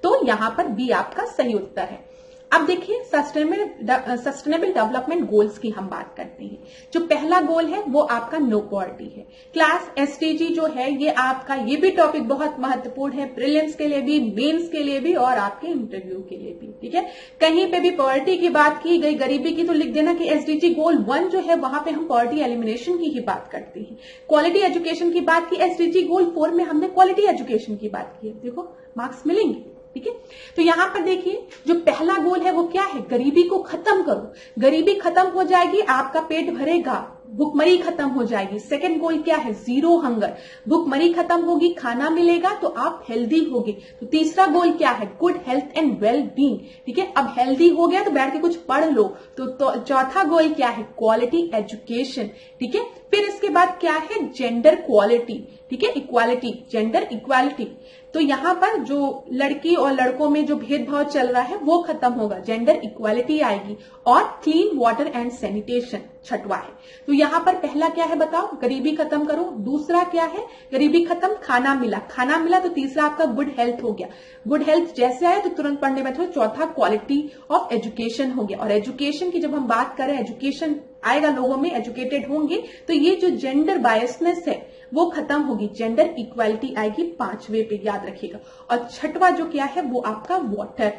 [SPEAKER 1] तो यहां पर बी आपका सही उत्तर है। अब देखिए सस्टेनेबल डेवलपमेंट गोल्स की हम बात करते हैं। जो पहला गोल है वो आपका नो पॉवर्टी है। क्लास एसडीजी जो है ये आपका, ये भी टॉपिक बहुत महत्वपूर्ण है, प्रीलिम्स के लिए भी, मेंस के लिए भी, और आपके इंटरव्यू के लिए भी, ठीक है। कहीं पे भी पॉवर्टी की बात की गई, गरीबी की, तो लिख देना कि एसडीजी गोल 1 जो है वहां पे हम पॉवर्टी एलिमिनेशन की ही बात करते हैं। क्वालिटी एजुकेशन की बात की, एसडीजी गोल 4 में हमने क्वालिटी एजुकेशन की बात की है। देखो मार्क्स मिलेंगे, ठीक है। तो यहां पर देखिए जो पहला गोल है वो क्या है, गरीबी को खत्म करो। गरीबी खत्म हो जाएगी, आपका पेट भरेगा, भुखमरी खत्म हो जाएगी। सेकंड गोल क्या है, जीरो हंगर, भुखमरी खत्म होगी, खाना मिलेगा तो आप हेल्दी होगे। तो तीसरा गोल क्या है, good health and well being, ठीक है। अब हेल्दी हो गया तो बैठ के कुछ पढ़ लो। तो चौथा गोल क्या है, क्वालिटी एजुकेशन, ठीक है। फिर इसके बाद क्या है, जेंडर क्वालिटी, ठीक है, इक्वालिटी, जेंडर इक्वालिटी। तो यहाँ पर जो लड़की और लड़कों में जो भेदभाव चल रहा है वो खत्म होगा, जेंडर इक्वालिटी आएगी। और क्लीन वाटर एंड सैनिटेशन छठवा है। तो यहाँ पर पहला क्या है बताओ, गरीबी खत्म करो। दूसरा क्या है, गरीबी खत्म, खाना मिला, खाना मिला। तो तीसरा आपका गुड हेल्थ हो गया, गुड हेल्थ जैसे आए तो तुरंत पढ़ने में। चौथा क्वालिटी ऑफ एजुकेशन हो गया। और एजुकेशन की जब हम बात करें, एजुकेशन आएगा, लोगों में एजुकेटेड होंगे, तो ये जो जेंडर बायसनेस है वो खत्म होगी, जेंडर इक्वालिटी आएगी पांचवे पे, याद रखिएगा। और छठवा जो क्या है वो आपका वाटर,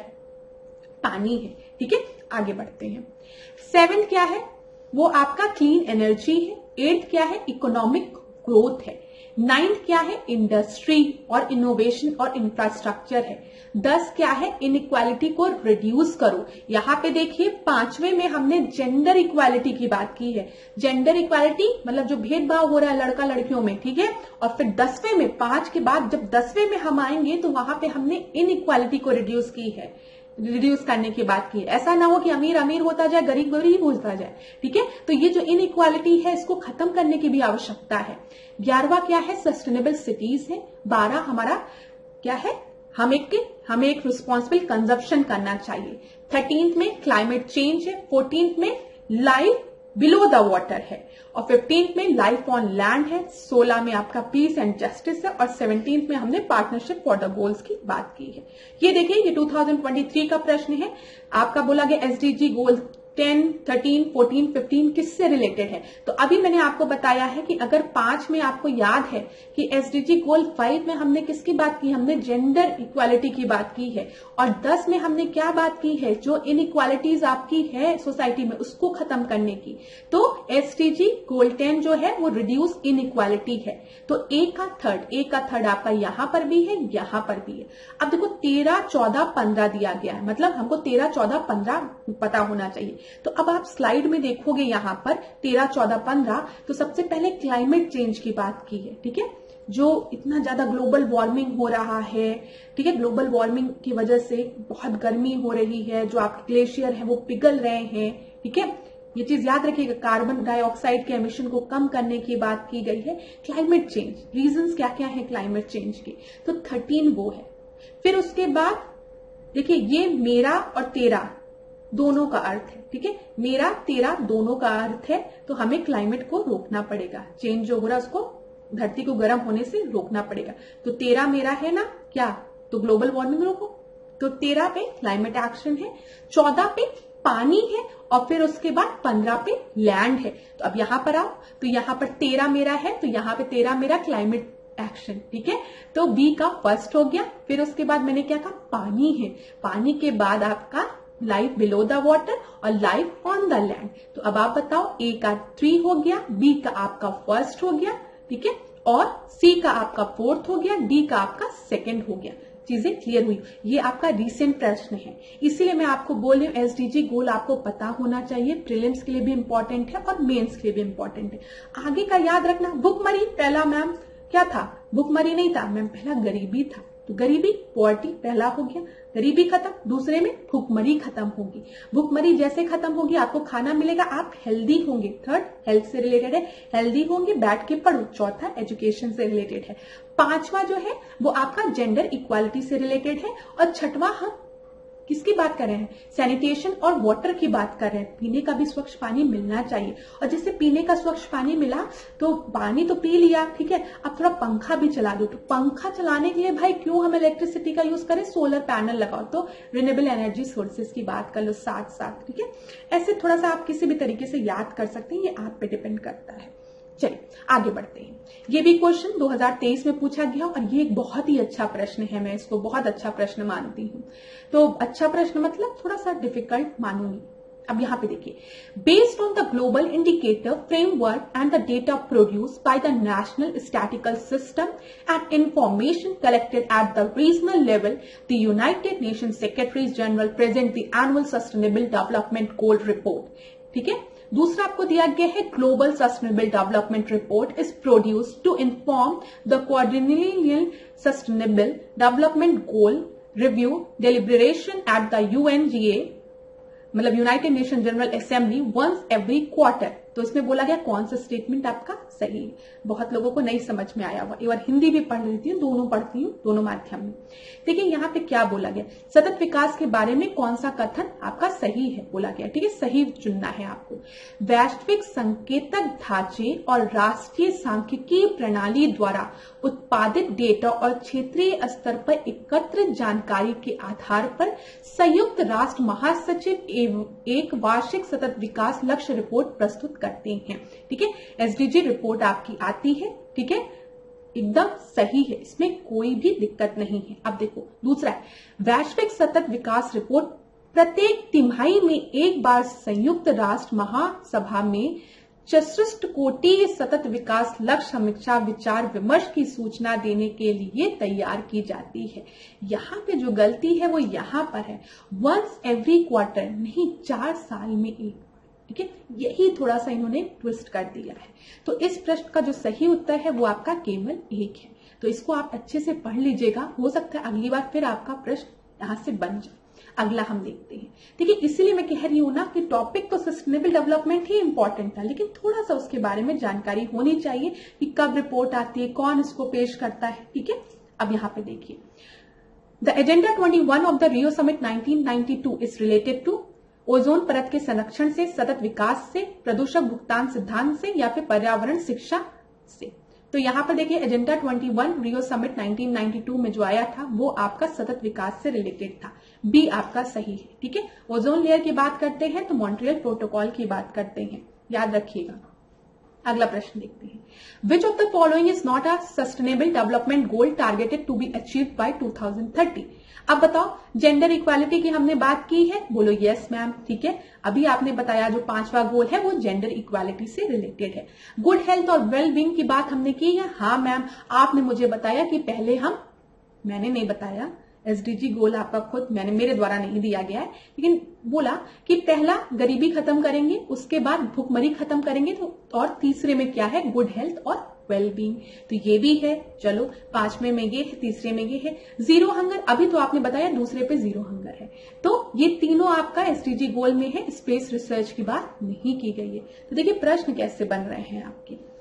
[SPEAKER 1] पानी है, ठीक है। आगे बढ़ते हैं। 7th क्या है, वो आपका क्लीन एनर्जी है। 8th क्या है, इकोनॉमिक ग्रोथ है। 9th क्या है, इंडस्ट्री और इनोवेशन और इंफ्रास्ट्रक्चर है। 10 क्या है, इनइक्वालिटी को रिड्यूस करो। यहाँ पे देखिए 5वें में हमने जेंडर इक्वालिटी की बात की है। जेंडर इक्वालिटी मतलब जो भेदभाव हो रहा है लड़का लड़कियों में, ठीक है। और फिर 10वें में, 5 के बाद जब 10वें में हम आएंगे तो वहां पे हमने इनइक्वालिटी को रिड्यूस की है, रिड्यूस करने की बात की है। ऐसा ना हो कि अमीर अमीर होता जाए, गरीब गरीब होता जाए, ठीक है। तो ये जो इनइक्वालिटी है इसको खत्म करने की भी आवश्यकता है। 11वां क्या है, सस्टेनेबल सिटीज है। 12 हमारा क्या है, हमें एक रिस्पॉन्सिबल कंजप्शन करना चाहिए। 13th में क्लाइमेट चेंज है। 14th में लाइफ बिलो द वाटर है। और 15th में लाइफ ऑन लैंड है। 16 में आपका पीस एंड जस्टिस है। और 17th में हमने पार्टनरशिप फॉर द गोल्स की बात की है। ये देखिए, ये 2023 का प्रश्न है। आपका बोला गया एसडीजी गोल 10, 13, 14, 15 किससे रिलेटेड है। तो अभी मैंने आपको बताया है कि अगर 5 में आपको याद है कि एसडीजी गोल 5 में हमने किसकी बात की, हमने जेंडर इक्वालिटी की बात की है। और 10 में हमने क्या बात की है, जो इनइक्वालिटीज आपकी है सोसाइटी में उसको खत्म करने की। तो एसडीजी गोल 10 जो है वो रिड्यूस इनइक्वालिटी है। तो ए का थर्ड आपका यहां पर भी है, यहां पर भी है। अब देखो 13, 14, 15 दिया गया है, मतलब हमको 13, 14, 15 पता होना चाहिए। तो अब आप स्लाइड में देखोगे यहां पर 13, 14, 15, तो सबसे पहले क्लाइमेट चेंज की बात की है, ठीक है। जो इतना ज्यादा ग्लोबल वार्मिंग हो रहा है, ठीक है, ग्लोबल वार्मिंग की वजह से बहुत गर्मी हो रही है, जो आपके ग्लेशियर है वो पिघल रहे हैं, ठीक है। ये चीज याद रखिएगा, कार्बन डाइऑक्साइड के एमिशन को कम करने की बात की गई है। क्लाइमेट चेंज, रीजंस क्या क्या है क्लाइमेट चेंज के, तो 13 वो है। फिर उसके बाद देखिए ये मेरा और तेरा दोनों का अर्थ है, ठीक है, मेरा तेरा दोनों का अर्थ है। तो हमें क्लाइमेट को रोकना पड़ेगा, चेंज जो हो रहा है उसको, धरती को गर्म होने से रोकना पड़ेगा। तो तेरा मेरा है ना क्या, तो ग्लोबल वार्मिंग रोको। तो 13 पे क्लाइमेट एक्शन है, 14 पे पानी है, और फिर उसके बाद 15 पे लैंड है। तो अब यहां पर आओ, तो यहां पर 13 मेरा है, तो यहां पे 13 मेरा क्लाइमेट एक्शन, ठीक है। तो बी का फर्स्ट हो गया। फिर उसके बाद मैंने क्या कहा, पानी है। पानी के बाद आपका लाइफ बिलो द वाटर और लाइफ ऑन द लैंड। तो अब आप बताओ, ए का 3 हो गया, बी का आपका फर्स्ट हो गया, ठीक है, और सी का आपका 4th हो गया, डी का आपका 2nd हो गया। चीजें क्लियर हुई। ये आपका रीसेंट प्रश्न है, इसीलिए मैं आपको बोल रही हूँ एसडीजी गोल आपको पता होना चाहिए। प्रीलिम्स के लिए भी इंपॉर्टेंट है और मेंस के लिए भी इंपॉर्टेंट है। आगे का याद रखना, भुखमरी पहला मैम क्या था, भुखमरी नहीं था मैम, पहला गरीबी था। तो गरीबी, पॉवर्टी पहला हो गया, गरीबी खत्म। दूसरे में भुखमरी खत्म होगी। भुखमरी जैसे खत्म होगी आपको खाना मिलेगा, आप हेल्दी होंगे। थर्ड हेल्थ से रिलेटेड है, हेल्दी होंगे, बैठ के पढ़ो। चौथा एजुकेशन से रिलेटेड है। 5वां जो है वो आपका जेंडर इक्वालिटी से रिलेटेड है। और 6वां हम किसकी बात कर रहे हैं, सैनिटेशन और वाटर की बात कर रहे हैं। पीने का भी स्वच्छ पानी मिलना चाहिए। और जैसे पीने का स्वच्छ पानी मिला तो पानी तो पी लिया, ठीक है, अब थोड़ा पंखा भी चला दो। तो पंखा चलाने के लिए भाई क्यों हम इलेक्ट्रिसिटी का यूज करें, सोलर पैनल लगाओ। तो रिन्यूएबल एनर्जी सोर्सेज की बात कर लो साथ साथ, ठीक है। ऐसे थोड़ा सा आप किसी भी तरीके से याद कर सकते हैं, ये आप पे डिपेंड करता है। चलिए आगे बढ़ते हैं। ये भी क्वेश्चन 2023 में पूछा गया और ये एक बहुत ही अच्छा प्रश्न है, मैं इसको बहुत अच्छा प्रश्न मानती हूँ। तो अच्छा प्रश्न मतलब थोड़ा सा डिफिकल्ट मानूंगी। अब यहां पे देखिए, based on the global indicator framework and the data produced by the national statistical system and information collected at the regional level, the United Nation secretary general present the annual sustainable development goal report, ठीक है। दूसरा आपको दिया गया है, global sustainable development report is produced to inform the quadrennial sustainable development goal review deliberation at the UNGA, मतलब United Nation General Assembly, once every quarter, तो इसमें बोला गया कौन सा स्टेटमेंट आपका सही है। बहुत लोगों को नहीं समझ में आया हुआ, एक बार हिंदी भी पढ़ लेती हूँ, दोनों पढ़ती हूँ, दोनों माध्यम में। देखिए यहाँ पे क्या बोला गया, सतत विकास के बारे में कौन सा कथन आपका सही है बोला गया। ठीक है, सही चुनना है आपको। वैश्विक संकेतक ढांचे और राष्ट्रीय सांख्यिकीय प्रणाली द्वारा उत्पादित डेटा और क्षेत्रीय स्तर पर एकत्रित जानकारी के आधार पर संयुक्त राष्ट्र महासचिव एक वार्षिक सतत विकास लक्ष्य रिपोर्ट प्रस्तुत करते हैं। ठीक है, एसडीजी रिपोर्ट आपकी आती है। ठीक है, एकदम सही है, इसमें कोई भी दिक्कत नहीं है। अब देखो दूसरा है, वैश्विक सतत विकास रिपोर्ट प्रत्येक तिमाही में एक बार संयुक्त राष्ट्र महासभा में 64 कोटि सतत विकास लक्ष्य समीक्षा विचार विमर्श की सूचना देने के लिए तैयार की जाती है। यहाँ पे जो गलती है वो यहाँ पर है, वंस एवरी क्वार्टर नहीं, 4 साल में एक। ठीक है, यही थोड़ा सा इन्होंने ट्विस्ट कर दिया है। तो इस प्रश्न का जो सही उत्तर है वो आपका केवल 1 है। तो इसको आप अच्छे से पढ़ लीजिएगा, हो सकता है अगली बार फिर आपका प्रश्न यहां से बन जाए। अगला हम देखते हैं। ठीक है, इसीलिए मैं कह रही हूं ना कि टॉपिक तो सस्टेनेबल डेवलपमेंट ही इंपॉर्टेंट था, लेकिन थोड़ा सा उसके बारे में जानकारी होनी चाहिए कि कब रिपोर्ट आती है, कौन इसको पेश करता है। ठीक है, अब यहाँ पे देखिए, the agenda 21 of the Rio summit 1992 is related to ozone परत के संरक्षण से, सतत विकास से, प्रदूषक भुगतान सिद्धांत से, या फिर पर्यावरण शिक्षा से। तो यहां पर देखिए एजेंडा 21 रियो समिट 1992 में जो आया था वो आपका सतत विकास से रिलेटेड था। बी आपका सही है। ठीक है, ओजोन लेयर की बात करते हैं तो मॉन्ट्रियल प्रोटोकॉल की बात करते हैं, याद रखिएगा। अगला प्रश्न देखते हैं, which of the following is not a sustainable development goal targeted to be achieved by 2030। अब बताओ, जेंडर इक्वालिटी की हमने बात की है, बोलो यस मैम। ठीक है, अभी आपने बताया जो 5वां गोल है वो जेंडर इक्वालिटी से रिलेटेड है। गुड हेल्थ और वेल बींग की बात हमने की है, हाँ मैम। आपने मुझे बताया कि पहले मैंने नहीं बताया, एसडीजी गोल आपका खुद मेरे द्वारा नहीं दिया गया है, लेकिन बोला कि पहला गरीबी खत्म करेंगे, उसके बाद भूखमरी खत्म करेंगे, तो और तीसरे में क्या है, गुड हेल्थ और वेल बींग। तो ये भी है, चलो 5वें में ये है, तीसरे में ये है। जीरो हंगर, अभी तो आपने बताया दूसरे पे जीरो हंगर है, तो ये तीनों आपका एसडीजी गोल में है, स्पेस रिसर्च की बात नहीं की गई है। तो देखिए प्रश्न कैसे बन रहे हैं आपके।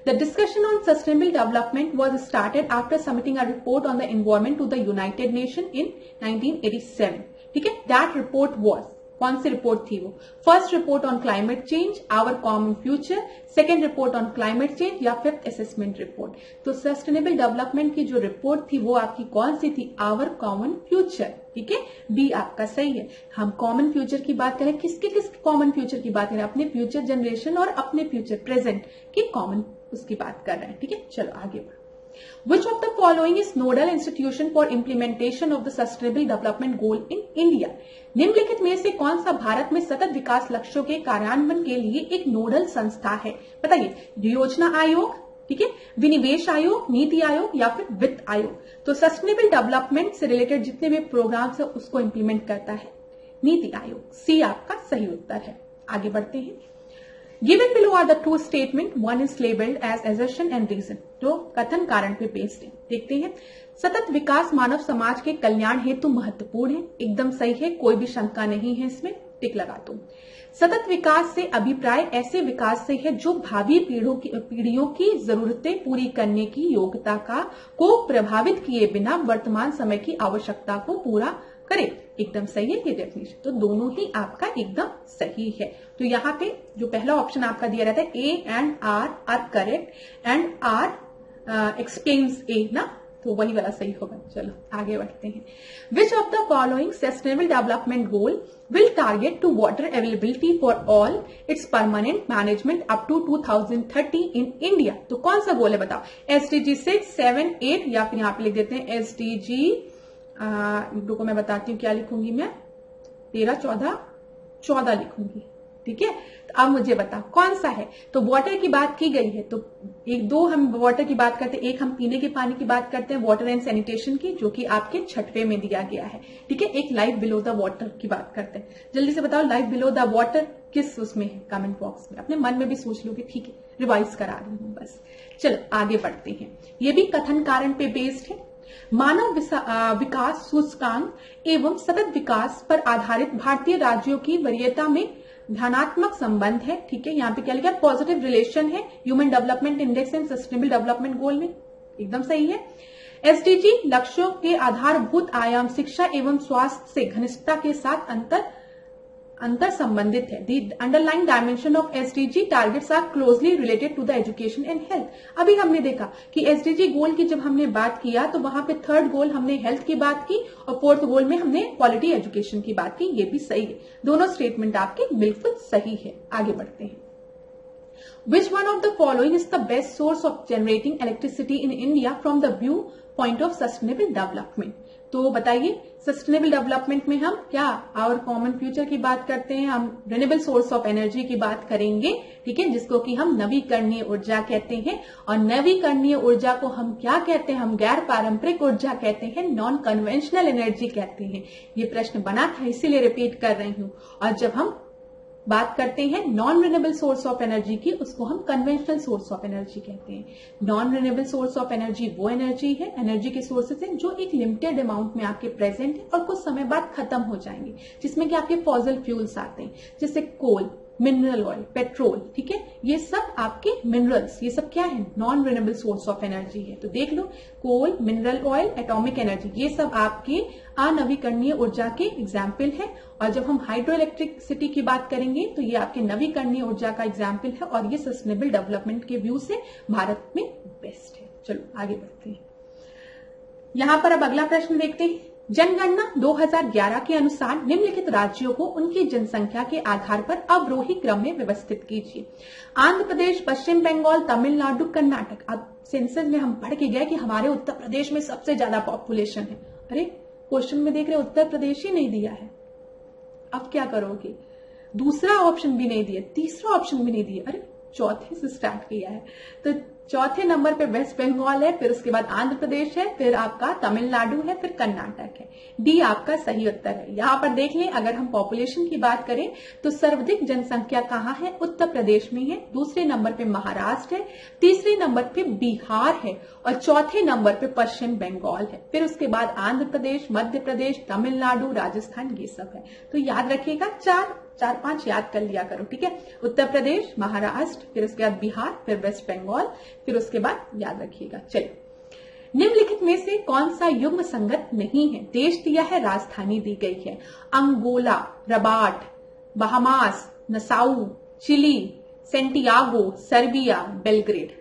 [SPEAKER 1] The discussion on sustainable development was started after submitting a report on the environment to the United Nations in 1987. ठीक है, that report was, कौन सी रिपोर्ट थी वो? First report on climate change, our common future, second report on climate change, या fifth assessment report. तो sustainable development की जो report थी वो आपकी कौन सी थी? Our common future. ठीक है, बी आपका सही है। हम कॉमन फ्यूचर की बात करें, किसके कॉमन फ्यूचर की बात करें? अपने फ्यूचर जनरेशन और अपने फ्यूचर प्रेजेंट की कॉमन उसकी बात कर रहे हैं। ठीक है, चलो आगे बढ़ो। Which of the following is nodal institution for implementation of the sustainable development goal in India? निम्नलिखित में से कौन सा भारत में सतत विकास लक्ष्यों के कार्यान्वयन के लिए एक नोडल संस्था है? बताइए, योजना आयोग, ठीक है, विनिवेश आयोग, नीति आयोग, या फिर वित्त आयोग। तो सस्टेनेबल डेवलपमेंट से रिलेटेड जितने भी प्रोग्राम्स है उसको इंप्लीमेंट करता है नीति आयोग। सी आपका सही उत्तर है। आगे बढ़ते हैं। Given below are the two statement, one is labeled as assertion and reason, जो कथन कारण पे बेस्ड है। देखते हैं, सतत विकास मानव समाज के कल्याण हेतु महत्वपूर्ण है, एकदम सही है, कोई भी शंका नहीं है इसमें, टिक लगा दो। सतत विकास से अभिप्राय ऐसे विकास से है जो भावी पीढ़ियों की जरूरतें पूरी करने की योग्यता को प्रभावित किए बिना वर्तमान समय की आवश्यकता को पूरा करे। एकदम सही है ये डेफिनेशन, तो दोनों ही आपका एकदम सही है। तो यहाँ पे जो पहला ऑप्शन आपका दिया रहता है A and R correct, and R explains A ना, तो वही वाला सही होगा। चलो आगे बढ़ते हैं। Which of the following sustainable development goal will target to water availability for all its permanent management up to 2030 in India? तो कौन सा गोल है बताओ? एसडीजी 6, 7, 8, या फिर यहाँ पे लिख देते हैं एसडीजी को मैं बताती हूँ क्या लिखूंगी मैं, 13, 14 लिखूंगी। ठीक है, तो अब मुझे बताओ कौन सा है? तो वाटर की बात की गई है, तो एक दो हम वाटर की बात करते हैं, एक हम पीने के पानी की बात करते हैं, वाटर एंड सैनिटेशन की, जो कि आपके 6वें में दिया गया है। ठीक है, एक लाइफ बिलो द वाटर की बात करते हैं। जल्दी से बताओ लाइफ बिलो द वाटर किस उसमें है? कमेंट बॉक्स में अपने मन में भी सोच लोगे। ठीक है, रिवाइज करा रही हूं बस। चलो आगे बढ़ते हैं। ये भी कथन कारण पे बेस्ड है। मानव विकास सूचकांक एवं सतत विकास पर आधारित भारतीय राज्यों की वरीयता में धनात्मक संबंध है, ठीक है। यहाँ पे क्या लिखा है, पॉजिटिव रिलेशन है human development index and sustainable development गोल में, एकदम सही है। एसडीजी लक्ष्यों के आधारभूत आयाम शिक्षा एवं स्वास्थ्य से घनिष्ठता के साथ अंतर संबंधित है। The underlying dimension of SDG targets are closely related to the education and health. अभी हमने देखा कि एसडीजी गोल की जब हमने बात किया तो वहां पे थर्ड गोल हमने हेल्थ की बात की और फोर्थ गोल में हमने क्वालिटी एजुकेशन की बात की। ये भी सही है, दोनों स्टेटमेंट आपके बिल्कुल सही है। आगे बढ़ते हैं। Which one of the following is the best source of generating electricity in India from the viewpoint of sustainable development? तो बताइए, सस्टेनेबल डेवलपमेंट में हम क्या और कॉमन फ्यूचर की बात करते हैं, हम रिन्यूएबल सोर्स ऑफ एनर्जी की बात करेंगे, ठीक है, जिसको कि हम नवीकरणीय ऊर्जा कहते हैं। और नवीकरणीय ऊर्जा को हम क्या कहते हैं, हम गैर पारंपरिक ऊर्जा कहते हैं, नॉन कन्वेंशनल एनर्जी कहते हैं। ये प्रश्न बना था, इसीलिए रिपीट कर रही हूं। और जब हम बात करते हैं non renewable source of energy की, उसको हम कन्वेंशनल सोर्स ऑफ एनर्जी कहते हैं। Non renewable source of energy वो एनर्जी है, एनर्जी के सोर्सेज हैं जो एक लिमिटेड अमाउंट में आपके प्रेजेंट है और कुछ समय बाद खत्म हो जाएंगे, जिसमें कि आपके फॉसिल फ्यूल्स आते हैं, जैसे कोल, मिनरल ऑयल, पेट्रोल, ठीक है। ये सब आपके मिनरल्स, ये सब क्या है, non renewable source of energy है। तो देख लो, कोल, मिनरल ऑयल, एटॉमिक एनर्जी, ये सब आपके अनवीकरणीय ऊर्जा के एग्जाम्पल है। और जब हम हाइड्रो इलेक्ट्रिसिटी की बात करेंगे तो ये आपके नवीकरणीय ऊर्जा का एग्जाम्पल है और ये सस्टेनेबल डेवलपमेंट के व्यू से भारत में बेस्ट है। चलो आगे बढ़ते हैं। यहां पर अब अगला प्रश्न देखते हैं। जनगणना 2011 के अनुसार निम्नलिखित राज्यों को उनकी जनसंख्या के आधार पर अवरोही क्रम में व्यवस्थित कीजिए। आंध्र प्रदेश, पश्चिम बंगाल, तमिलनाडु, कर्नाटक। अब सेंसस में हम पढ़ के गए कि हमारे उत्तर प्रदेश में सबसे ज्यादा पॉपुलेशन है। अरे क्वेश्चन में देख रहे उत्तर प्रदेश ही नहीं दिया है, अब क्या करोगे? दूसरा ऑप्शन भी नहीं दिया, तीसरा ऑप्शन भी नहीं दिया, अरे चौथे से स्टार्ट किया है। तो चौथे नंबर पे वेस्ट बंगाल है, फिर उसके बाद आंध्र प्रदेश है, फिर आपका तमिलनाडु है, फिर कर्नाटक है। डी आपका सही उत्तर है। यहां पर देख लें, अगर हम पॉपुलेशन की बात करें तो सर्वाधिक जनसंख्या कहां है, उत्तर प्रदेश में है। दूसरे नंबर पे महाराष्ट्र है, तीसरे नंबर पे बिहार है और चौथे नंबर पे पश्चिम बंगाल है। फिर उसके बाद आंध्र प्रदेश, मध्य प्रदेश, तमिलनाडु, राजस्थान, ये सब है। तो याद रखिएगा, चार पांच याद कर लिया करो, ठीक है। उत्तर प्रदेश, महाराष्ट्र, फिर उसके बाद बिहार, फिर वेस्ट बंगाल, फिर उसके बाद याद रखिएगा। चलिए, निम्नलिखित में से कौन सा युग्म संगत नहीं है? देश दिया है, राजधानी दी गई है। Angola, Rabat, Bahamas, Nassau, Chile, Santiago, Serbia, Belgrade.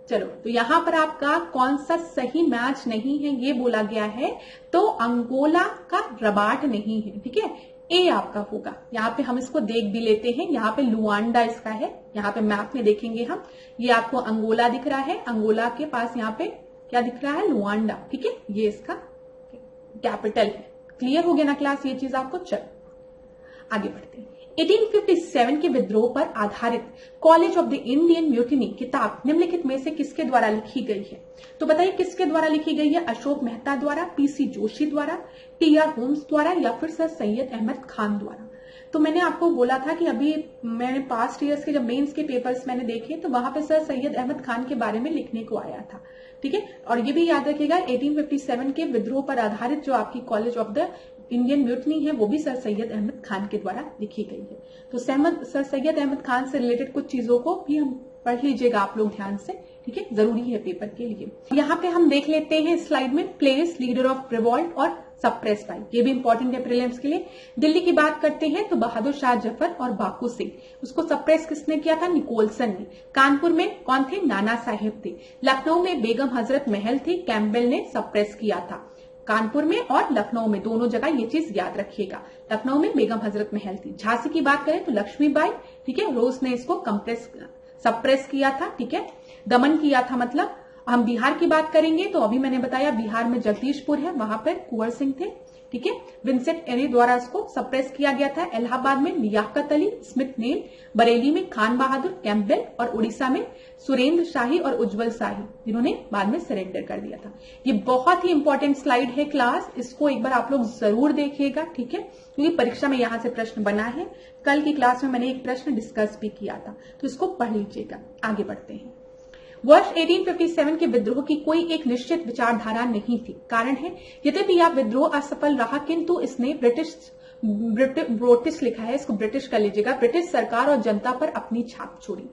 [SPEAKER 1] चलो, तो यहां पर आपका कौन सा सही मैच नहीं है ये बोला गया है, तो अंगोला का रबाट नहीं है, ठीक है। ए आपका होगा। यहाँ पे हम इसको देख भी लेते हैं, यहाँ पे लुआंडा इसका है, यहाँ पे मैप में देखेंगे हम, ये आपको अंगोला दिख रहा है, अंगोला के पास यहाँ पे क्या दिख रहा है, लुआंडा, ठीक है, ये इसका कैपिटल है। क्लियर हो गया ना क्लास, ये चीज आपको। चलो आगे बढ़ते हैं। 1857 के विद्रोह पर आधारित college of the Indian mutiny किताब निम्नलिखित में से किसके द्वारा लिखी गई है? तो बताइए किसके द्वारा लिखी गई है? अशोक मेहता द्वारा, पीसी जोशी द्वारा, टी.आर. होम्स द्वारा या फिर सर सैयद अहमद खान द्वारा? तो मैंने आपको बोला था कि अभी मैंने पास्ट ईयर्स के जब मेंस के पेपर्स मैंने देखे तो वहां पे सर सैयद अहमद खान के बारे में लिखने को आया था, ठीक है। और ये भी याद रखिएगा, 1857 के विद्रोह पर आधारित जो आपकी college of the Indian mutiny है वो भी सर सैयद अहमद खान के द्वारा लिखी गई है। तो सर सैयद अहमद खान से रिलेटेड कुछ चीजों को भी हम पढ़ लीजिएगा आप लोग ध्यान से, ठीक है, जरूरी है पेपर के लिए। यहाँ पे हम देख लेते हैं स्लाइड में, प्लेस, लीडर ऑफ रिवॉल्ट और सप्रेस बाय, ये भी इंपॉर्टेंट है प्रीलिम्स के लिए। दिल्ली की बात करते हैं तो बहादुर शाह जफर और बापू सिंह, उसको सप्रेस किसने किया था? निकोलसन ने। कानपुर में कौन थे? नाना साहेब थे। लखनऊ में बेगम हजरत महल थी, कैम्पबेल ने सप्रेस किया था। कानपुर में और लखनऊ में दोनों जगह ये चीज याद रखिएगा। लखनऊ में बेगम हजरत महल थी। झांसी की बात करें तो लक्ष्मीबाई, ठीक है, रोज ने इसको सप्रेस किया था, ठीक है, दमन किया था मतलब। हम बिहार की बात करेंगे तो अभी मैंने बताया बिहार में जगदीशपुर है, वहां पर कुंवर सिंह थे, ठीक है, विंसेंट एरी द्वारा इसको सप्रेस किया गया था। इलाहाबाद में लियाकत अली, स्मिथ नेल, बरेली में खान बहादुर, कैम्पबेल और उड़ीसा में सुरेंद्र शाही और उज्जवल शाही, जिन्होंने बाद में सरेंडर कर दिया था। ये बहुत ही इंपॉर्टेंट स्लाइड है क्लास, इसको एक बार आप लोग जरूर देखिएगा, ठीक है, क्योंकि परीक्षा में यहां से प्रश्न बना है। कल की क्लास में मैंने एक प्रश्न डिस्कस भी किया था, तो इसको पढ़ लीजिएगा। आगे बढ़ते हैं। वर्ष 1857 के विद्रोह की कोई एक निश्चित विचारधारा नहीं थी। कारण है, यद्यपि यह विद्रोह असफल रहा किंतु इसने ब्रिटिश ब्रिटिश लिखा है, इसको ब्रिटिश कर लीजिएगा, ब्रिटिश सरकार और जनता पर अपनी छाप छोड़ी।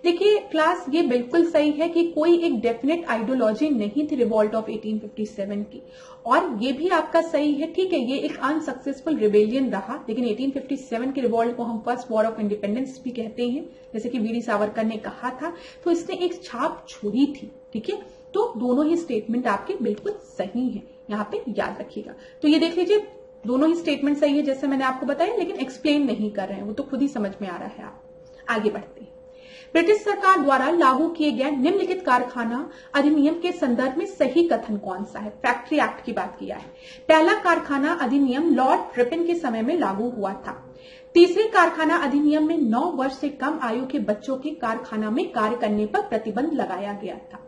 [SPEAKER 1] देखिए क्लास, ये बिल्कुल सही है कि कोई एक डेफिनेट आइडियोलॉजी नहीं थी रिवॉल्ट ऑफ 1857 की, और ये भी आपका सही है, ठीक है, ये एक अनसक्सेसफुल रिबेलियन रहा, लेकिन 1857 के रिवॉल्ट को हम फर्स्ट वॉर ऑफ इंडिपेंडेंस भी कहते हैं, जैसे कि वीर सावरकर ने कहा था, तो इसने एक छाप छोड़ी थी, ठीक है। तो दोनों ही स्टेटमेंट आपके बिल्कुल सही है, यहाँ पे याद रखिएगा। तो ये देख लीजिए, दोनों ही स्टेटमेंट सही है जैसे मैंने आपको बताया, लेकिन एक्सप्लेन नहीं कर रहे हैं, वो तो खुद ही समझ में आ रहा है। आप आगे बढ़ते हैं। ब्रिटिश सरकार द्वारा लागू किए गए निम्नलिखित कारखाना अधिनियम के संदर्भ में सही कथन कौन सा है? फैक्ट्री एक्ट की बात किया है। पहला कारखाना अधिनियम लॉर्ड रिपन के समय में लागू हुआ था। तीसरे कारखाना अधिनियम में 9 वर्ष से कम आयु के बच्चों के कारखाना में कार्य करने पर प्रतिबंध लगाया गया था।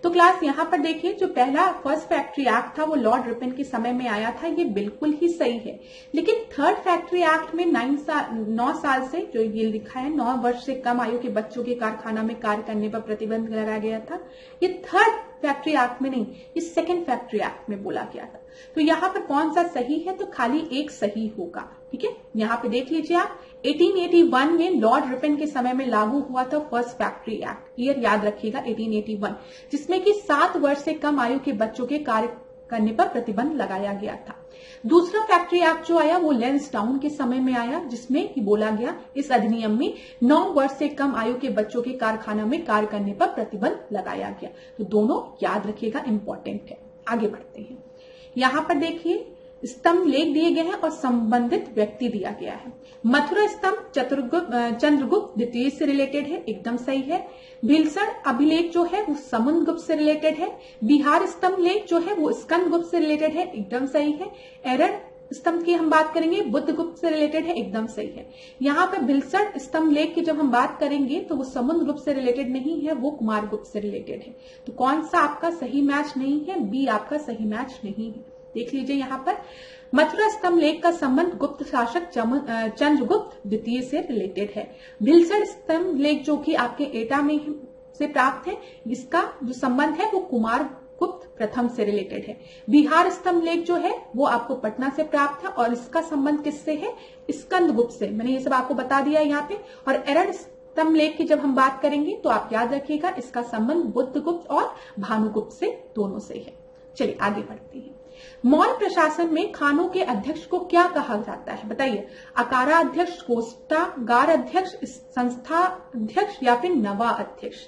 [SPEAKER 1] तो क्लास यहाँ पर देखिए, जो पहला फर्स्ट फैक्ट्री एक्ट था वो लॉर्ड रिपन के समय में आया था, ये बिल्कुल ही सही है। लेकिन थर्ड फैक्ट्री एक्ट में 9 साल से, जो ये लिखा है 9 वर्ष से कम आयु के बच्चों के कारखाना में कार्य करने पर प्रतिबंध लगाया गया था, ये थर्ड फैक्ट्री एक्ट में नहीं, ये सेकेंड फैक्ट्री एक्ट में बोला गया था। तो यहाँ पर कौन सा सही है? तो खाली एक सही होगा, ठीक है। यहाँ पे देख लीजिए आप, 1881 में लॉर्ड रिपन के समय में लागू हुआ था फर्स्ट फैक्ट्री एक्ट, ईयर याद रखिएगा 1881, जिसमें कि 7 वर्ष से कम आयु के बच्चों के कार्य करने पर प्रतिबंध लगाया गया था। दूसरा फैक्ट्री एक्ट जो आया वो लैंसडाउन के समय में आया, जिसमें कि बोला गया इस अधिनियम में 9 वर्ष से कम आयु के बच्चों के कारखाना में कार्य करने पर प्रतिबंध लगाया गया। तो दोनों याद रखिएगा, इंपॉर्टेंट है। आगे बढ़ते हैं। यहाँ पर देखिए, स्तंभ लेख दिए गए हैं और संबंधित व्यक्ति दिया गया है। मथुरा स्तंभ चंद्रगुप्त द्वितीय से रिलेटेड है, एकदम सही है। भीलसर अभिलेख जो है वो समुद्रगुप्त से रिलेटेड है। बिहार स्तंभ लेख जो है वो स्कंदगुप्त से रिलेटेड है, एकदम सही है। एरर स्तंभ की हम बात करेंगे बुद्धगुप्त से रिलेटेड है, एकदम सही है। यहाँ पे भिलसर स्तंभ लेख की जब हम बात करेंगे तो वो समुद्रगुप्त से रिलेटेड नहीं है, वो कुमारगुप्त से रिलेटेड है। तो कौन सा आपका सही मैच नहीं है? बी आपका सही मैच नहीं है। देख लीजिए यहाँ पर, मथुरा स्तंभ लेख का संबंध गुप्त शासक चंद्रगुप्त द्वितीय से रिलेटेड है। भिलसर स्तंभ लेख जो कि आपके एटा में से प्राप्त है, इसका जो संबंध है वो कुमारगुप्त प्रथम से रिलेटेड है। बिहार स्तंभ लेख जो है वो आपको पटना से प्राप्त है और इसका संबंध किससे है? स्कंदगुप्त से। मैंने ये सब आपको बता दिया यहाँ पे। और एरर स्तंभ लेख की जब हम बात करेंगे तो आप याद रखिएगा इसका संबंध बुद्धगुप्त और भानुगुप्त से, दोनों से है। चलिए आगे बढ़ते हैं। मौर्य प्रशासन में खानों के अध्यक्ष को क्या कहा जाता है? बताइए, अकारा अध्यक्ष, कोष्टागार अध्यक्ष, संस्था अध्यक्ष या फिर नवा अध्यक्ष?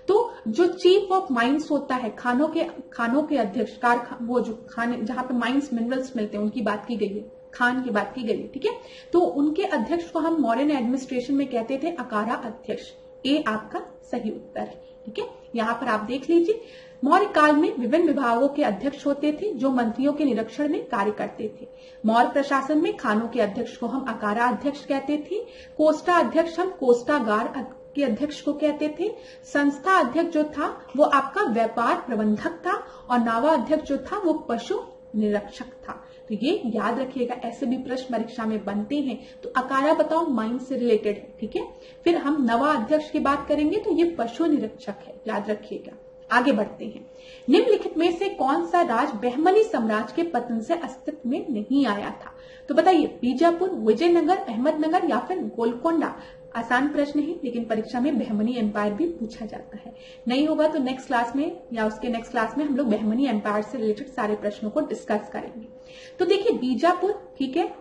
[SPEAKER 1] तो जो चीफ ऑफ माइंस होता है, खानों के अध्यक्ष, वो जो खाने जहां पे माइंस मिनरल्स मिलते हैं उनकी बात की गई है, खान की बात की गई है, ठीक है। तो उनके अध्यक्ष को हम मौर्यन एडमिनिस्ट्रेशन में कहते थे अकारा अध्यक्ष। ए आपका सही उत्तर है, ठीक है। यहाँ पर आप देख लीजिए, मौर्य काल में विभिन्न विभागों के अध्यक्ष होते थे जो मंत्रियों के निरीक्षण में कार्य करते थे। मौर्य प्रशासन में खानों के अध्यक्ष को हम अकारा अध्यक्ष कहते थे। कोष्टा अध्यक्ष हम कोष्टागार के अध्यक्ष को कहते थे। संस्था अध्यक्ष जो था वो आपका व्यापार प्रबंधक था और नावा अध्यक्ष जो था वो पशु निरीक्षक था। तो ये याद रखिएगा, ऐसे भी प्रश्न परीक्षा में बनते हैं। तो अकारा बताओ माइंड से रिलेटेड है, ठीक है। फिर हम नवा अध्यक्ष की बात करेंगे तो ये पशु निरीक्षक है, याद रखिएगा। आगे बढ़ते हैं। निम्नलिखित में से कौन सा राज्य बहमनी साम्राज्य के पतन से अस्तित्व में नहीं आया था? तो बताइए, बीजापुर, विजयनगर, अहमदनगर या फिर गोलकोंडा? आसान प्रश्न है, लेकिन परीक्षा में बहमनी एम्पायर भी पूछा जाता है। नहीं होगा तो नेक्स्ट क्लास में या उसके नेक्स्ट क्लास में हम लोग बहमनी एम्पायर से रिलेटेड सारे प्रश्नों को डिस्कस करेंगे। तो देखिए, बीजापुर, ठीक है,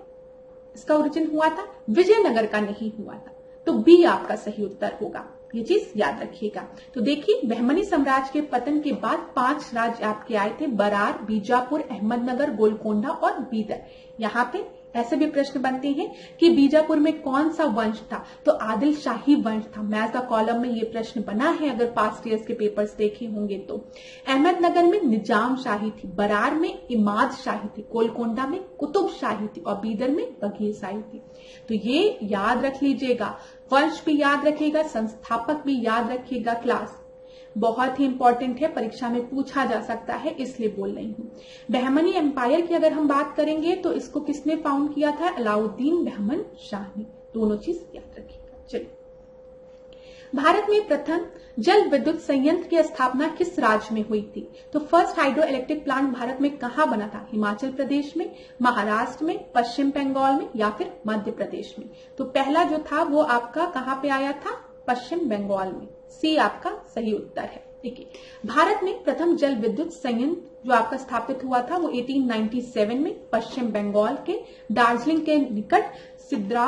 [SPEAKER 1] इसका ओरिजिन हुआ था, विजयनगर का नहीं हुआ था। तो बी आपका सही उत्तर होगा, ये चीज याद रखिएगा। तो देखिए, बहमनी साम्राज्य के पतन के बाद 5 राज्य आपके आए थे, बरार, बीजापुर, अहमदनगर, गोलकोंडा और बीदर। यहाँ पे ऐसे भी प्रश्न बनते हैं कि बीजापुर में कौन सा वंश था? तो आदिल शाही वंश था। मैथ का कॉलम में ये प्रश्न बना है, अगर पास्ट ईयर्स के पेपर्स देखे होंगे तो। अहमदनगर में निजाम शाही थी, बरार में इमाद शाही थी, गोलकोंडा में कुतुब शाही थी और बीदर में बघेल शाही थी। तो ये याद रख लीजिएगा, वंश भी याद रखिएगा, संस्थापक भी याद रखिएगा। क्लास बहुत ही इंपॉर्टेंट है, परीक्षा में पूछा जा सकता है, इसलिए बोल रही हूँ। बहमनी एम्पायर की अगर हम बात करेंगे तो इसको किसने फाउंड किया था? अलाउद्दीन बहमन शाह ने। दोनों चीज याद रखिएगा। चलिए भारत में प्रथम जल विद्युत संयंत्र की स्थापना किस राज्य में हुई थी? तो first hydro electric plant Bharat में कहां बना था? हिमाचल प्रदेश में, महाराष्ट्र में, पश्चिम बंगाल में या फिर मध्य प्रदेश में? तो पहला जो था वो आपका कहां पे आया था? पश्चिम बंगाल में। सी आपका सही उत्तर है। देखिए, भारत में प्रथम जल विद्युत संयंत्र जो आपका स्थापित हुआ था वो 1897 में पश्चिम बंगाल के दार्जिलिंग के निकट सिद्रा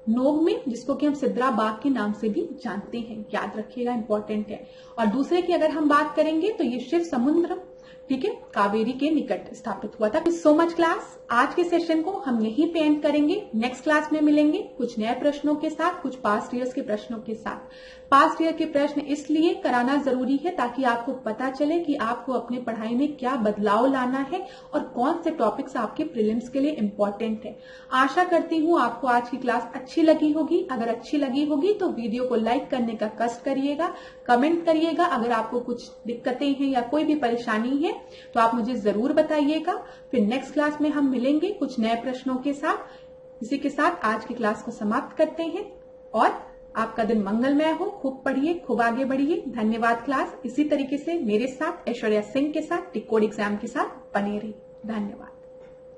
[SPEAKER 1] नोग में, जिसको कि हम सिद्रा बाग के नाम से भी जानते हैं, याद रखिएगा, इंपॉर्टेंट है। और दूसरे की अगर हम बात करेंगे तो ये शिव समुद्र, ठीक है, कावेरी के निकट स्थापित हुआ था। सो मच क्लास, आज के सेशन को हम यहीं पे एंड करेंगे। नेक्स्ट क्लास में मिलेंगे कुछ नए प्रश्नों के साथ, कुछ पास्ट ईयर्स के प्रश्नों के साथ। पास्ट ईयर के प्रश्न इसलिए कराना जरूरी है ताकि आपको पता चले कि आपको अपने पढ़ाई में क्या बदलाव लाना है और कौन से टॉपिक्स आपके प्रीलिम्स के लिए इंपॉर्टेंट है। आशा करती हूँ आपको आज की क्लास अच्छी लगी होगी। अगर अच्छी लगी होगी तो वीडियो को लाइक करने का कष्ट करिएगा, कमेंट करिएगा। अगर आपको कुछ दिक्कतें हैं या कोई भी परेशानी है तो आप मुझे जरूर बताइएगा। फिर नेक्स्ट क्लास में हम मिलेंगे कुछ नए प्रश्नों के साथ। इसी के साथ आज की क्लास को समाप्त करते हैं और आपका दिन मंगलमय हो। खूब पढ़िए, खूब आगे बढ़िए। धन्यवाद क्लास। इसी तरीके से मेरे साथ ऐश्वर्या सिंह के साथ टिकोड एग्जाम के साथ बने रहिए। धन्यवाद।